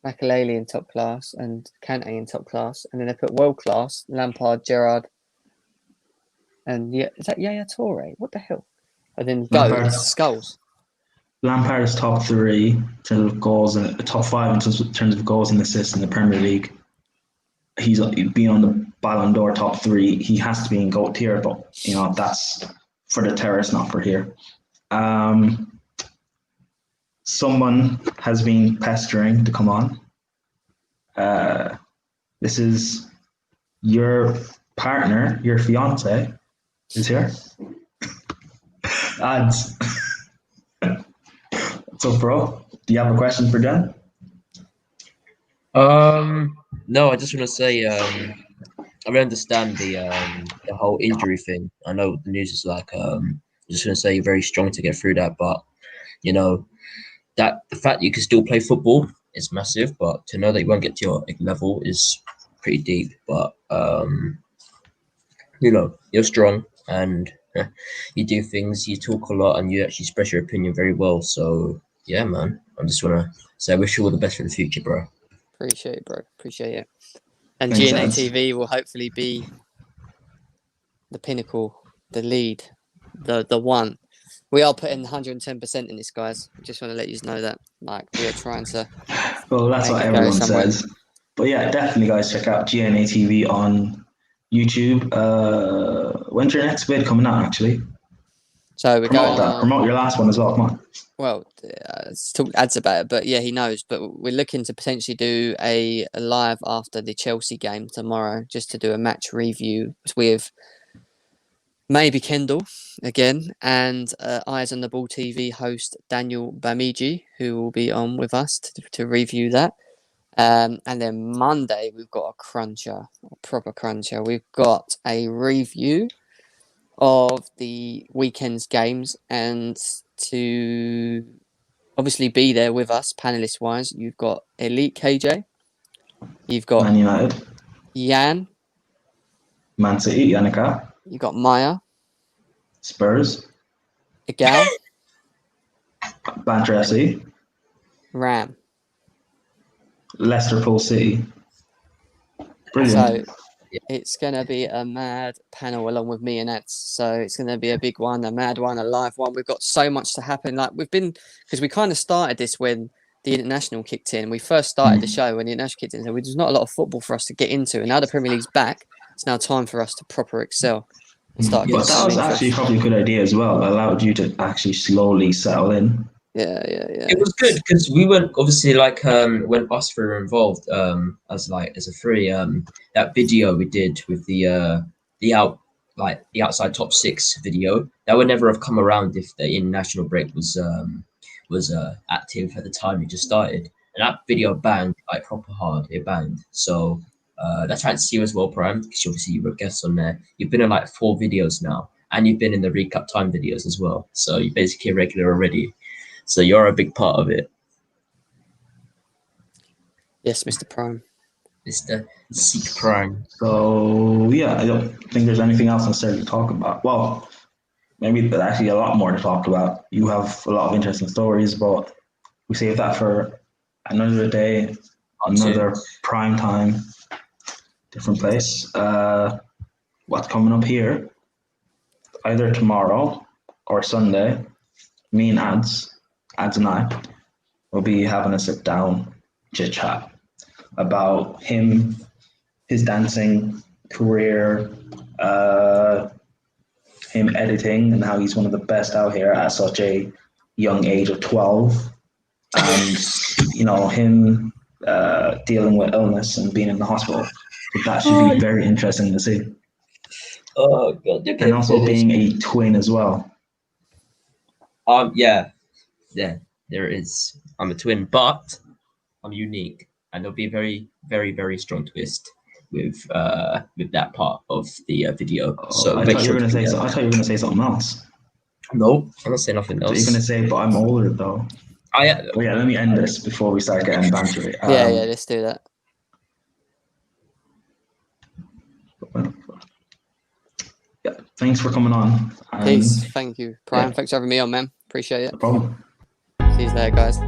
Speaker 2: Makelele in top class, and Kante in top class, and then they put world class Lampard, Gerrard, and is that Yaya Toure? What the hell? And then Skulls.
Speaker 1: Lampard is top 3 in terms of goals and top 5 in terms of goals and assists in the Premier League. He's been on the Ballon d'Or top 3. He has to be in GOAT tier, but that's for the terrace, not for here. Someone has been pestering to come on. This is your partner, your fiance, is here. Ads. So, bro, do you have a question for Jen?
Speaker 3: No, I just want to say, I really understand the whole injury thing. I know the news is like, I just want to say you're very strong to get through that, but that the fact that you can still play football is massive, but to know that you won't get to your level is pretty deep. But you're strong and you do things, you talk a lot, and you actually express your opinion very well. So yeah, man, I just want to say I wish you all the best for the future, bro.
Speaker 2: Appreciate it, bro. Appreciate it. And
Speaker 1: Thanks,
Speaker 2: GNA
Speaker 1: Ads.
Speaker 2: TV will hopefully be the pinnacle, the lead, the one. We are putting 110% in this, guys. Just want to let you know that. Like, we are trying to.
Speaker 1: Well, that's what everyone says. But yeah, definitely, guys, check out GNA TV on YouTube. When's your next vid coming out, actually?
Speaker 2: So we're
Speaker 1: Promote
Speaker 2: going
Speaker 1: that.
Speaker 2: on.
Speaker 1: Promote your last one as well. Come on.
Speaker 2: Well, let's talk ads about it, but yeah, he knows. But we're looking to potentially do a live after the Chelsea game tomorrow, just to do a match review with maybe Kendall again and Eyes on the Ball TV host Daniel Bamiji, who will be on with us to review that. And then Monday we've got a proper cruncher. We've got a review of the weekend's games, and to obviously be there with us panelist wise, you've got Elite KJ, you've got
Speaker 1: Man United,
Speaker 2: Jan,
Speaker 1: Man City, Yannicka,
Speaker 2: you've got Maya,
Speaker 1: Spurs,
Speaker 2: Igal,
Speaker 1: Banter FC,
Speaker 2: Ram.
Speaker 1: Leicester, Pool City. Brilliant.
Speaker 2: So it's going to be a mad panel along with me and Eds. So it's going to be a big one, a mad one, a live one. We've got so much to happen. Like because we kind of started this when the international kicked in. We first started the show when the international kicked in. So there's not a lot of football for us to get into. And now the Premier League's back, it's now time for us to proper excel and start getting
Speaker 1: But that was actually probably a good idea as well. It allowed you to actually slowly settle in.
Speaker 2: Yeah.
Speaker 3: It was good because we weren't obviously like when us three were involved as a three that video we did with the outside top 6 video that would never have come around if the international break was active at the time it just started, and that video banged like proper hard. It banged. So that's right to see you as well, Prime, because obviously you were guests on there. You've been in like 4 videos now, and you've been in the recap time videos as well. So you're basically a regular already. So you're a big part of it.
Speaker 2: Yes, Mr. Prime.
Speaker 3: Mr. Seek Prime.
Speaker 1: So yeah, I don't think there's anything else necessarily to talk about. Well, maybe there's actually a lot more to talk about. You have a lot of interesting stories, but we save that for another day, another prime time, different place. What's coming up here? Either tomorrow or Sunday, me and Ads and I will be having a sit down chit chat about him, his dancing career, him editing, and how he's one of the best out here at such a young age of 12, and him dealing with illness and being in the hospital. So that should be very interesting to see.
Speaker 3: Oh god,
Speaker 1: And also being a twin as well.
Speaker 3: Yeah, there is. I'm a twin, but I'm unique, and there'll be a very, very, very strong twist with that part of the video. So
Speaker 1: I
Speaker 3: make
Speaker 1: thought you
Speaker 3: sure
Speaker 1: were
Speaker 3: to
Speaker 1: going to say.
Speaker 3: tune in.
Speaker 1: I thought you were going to say something else.
Speaker 3: No, I'm not saying nothing
Speaker 1: So
Speaker 3: else.
Speaker 1: you're going to say, but I'm older though.
Speaker 3: Oh yeah.
Speaker 1: Yeah, let me end this before we start getting bantery.
Speaker 2: Yeah, let's do that.
Speaker 1: Yeah, thanks for coming on.
Speaker 2: Peace. Thank you, Prime.
Speaker 1: yeah.
Speaker 2: Thanks for having me on, man. Appreciate it.
Speaker 1: No problem.
Speaker 2: See you later, guys.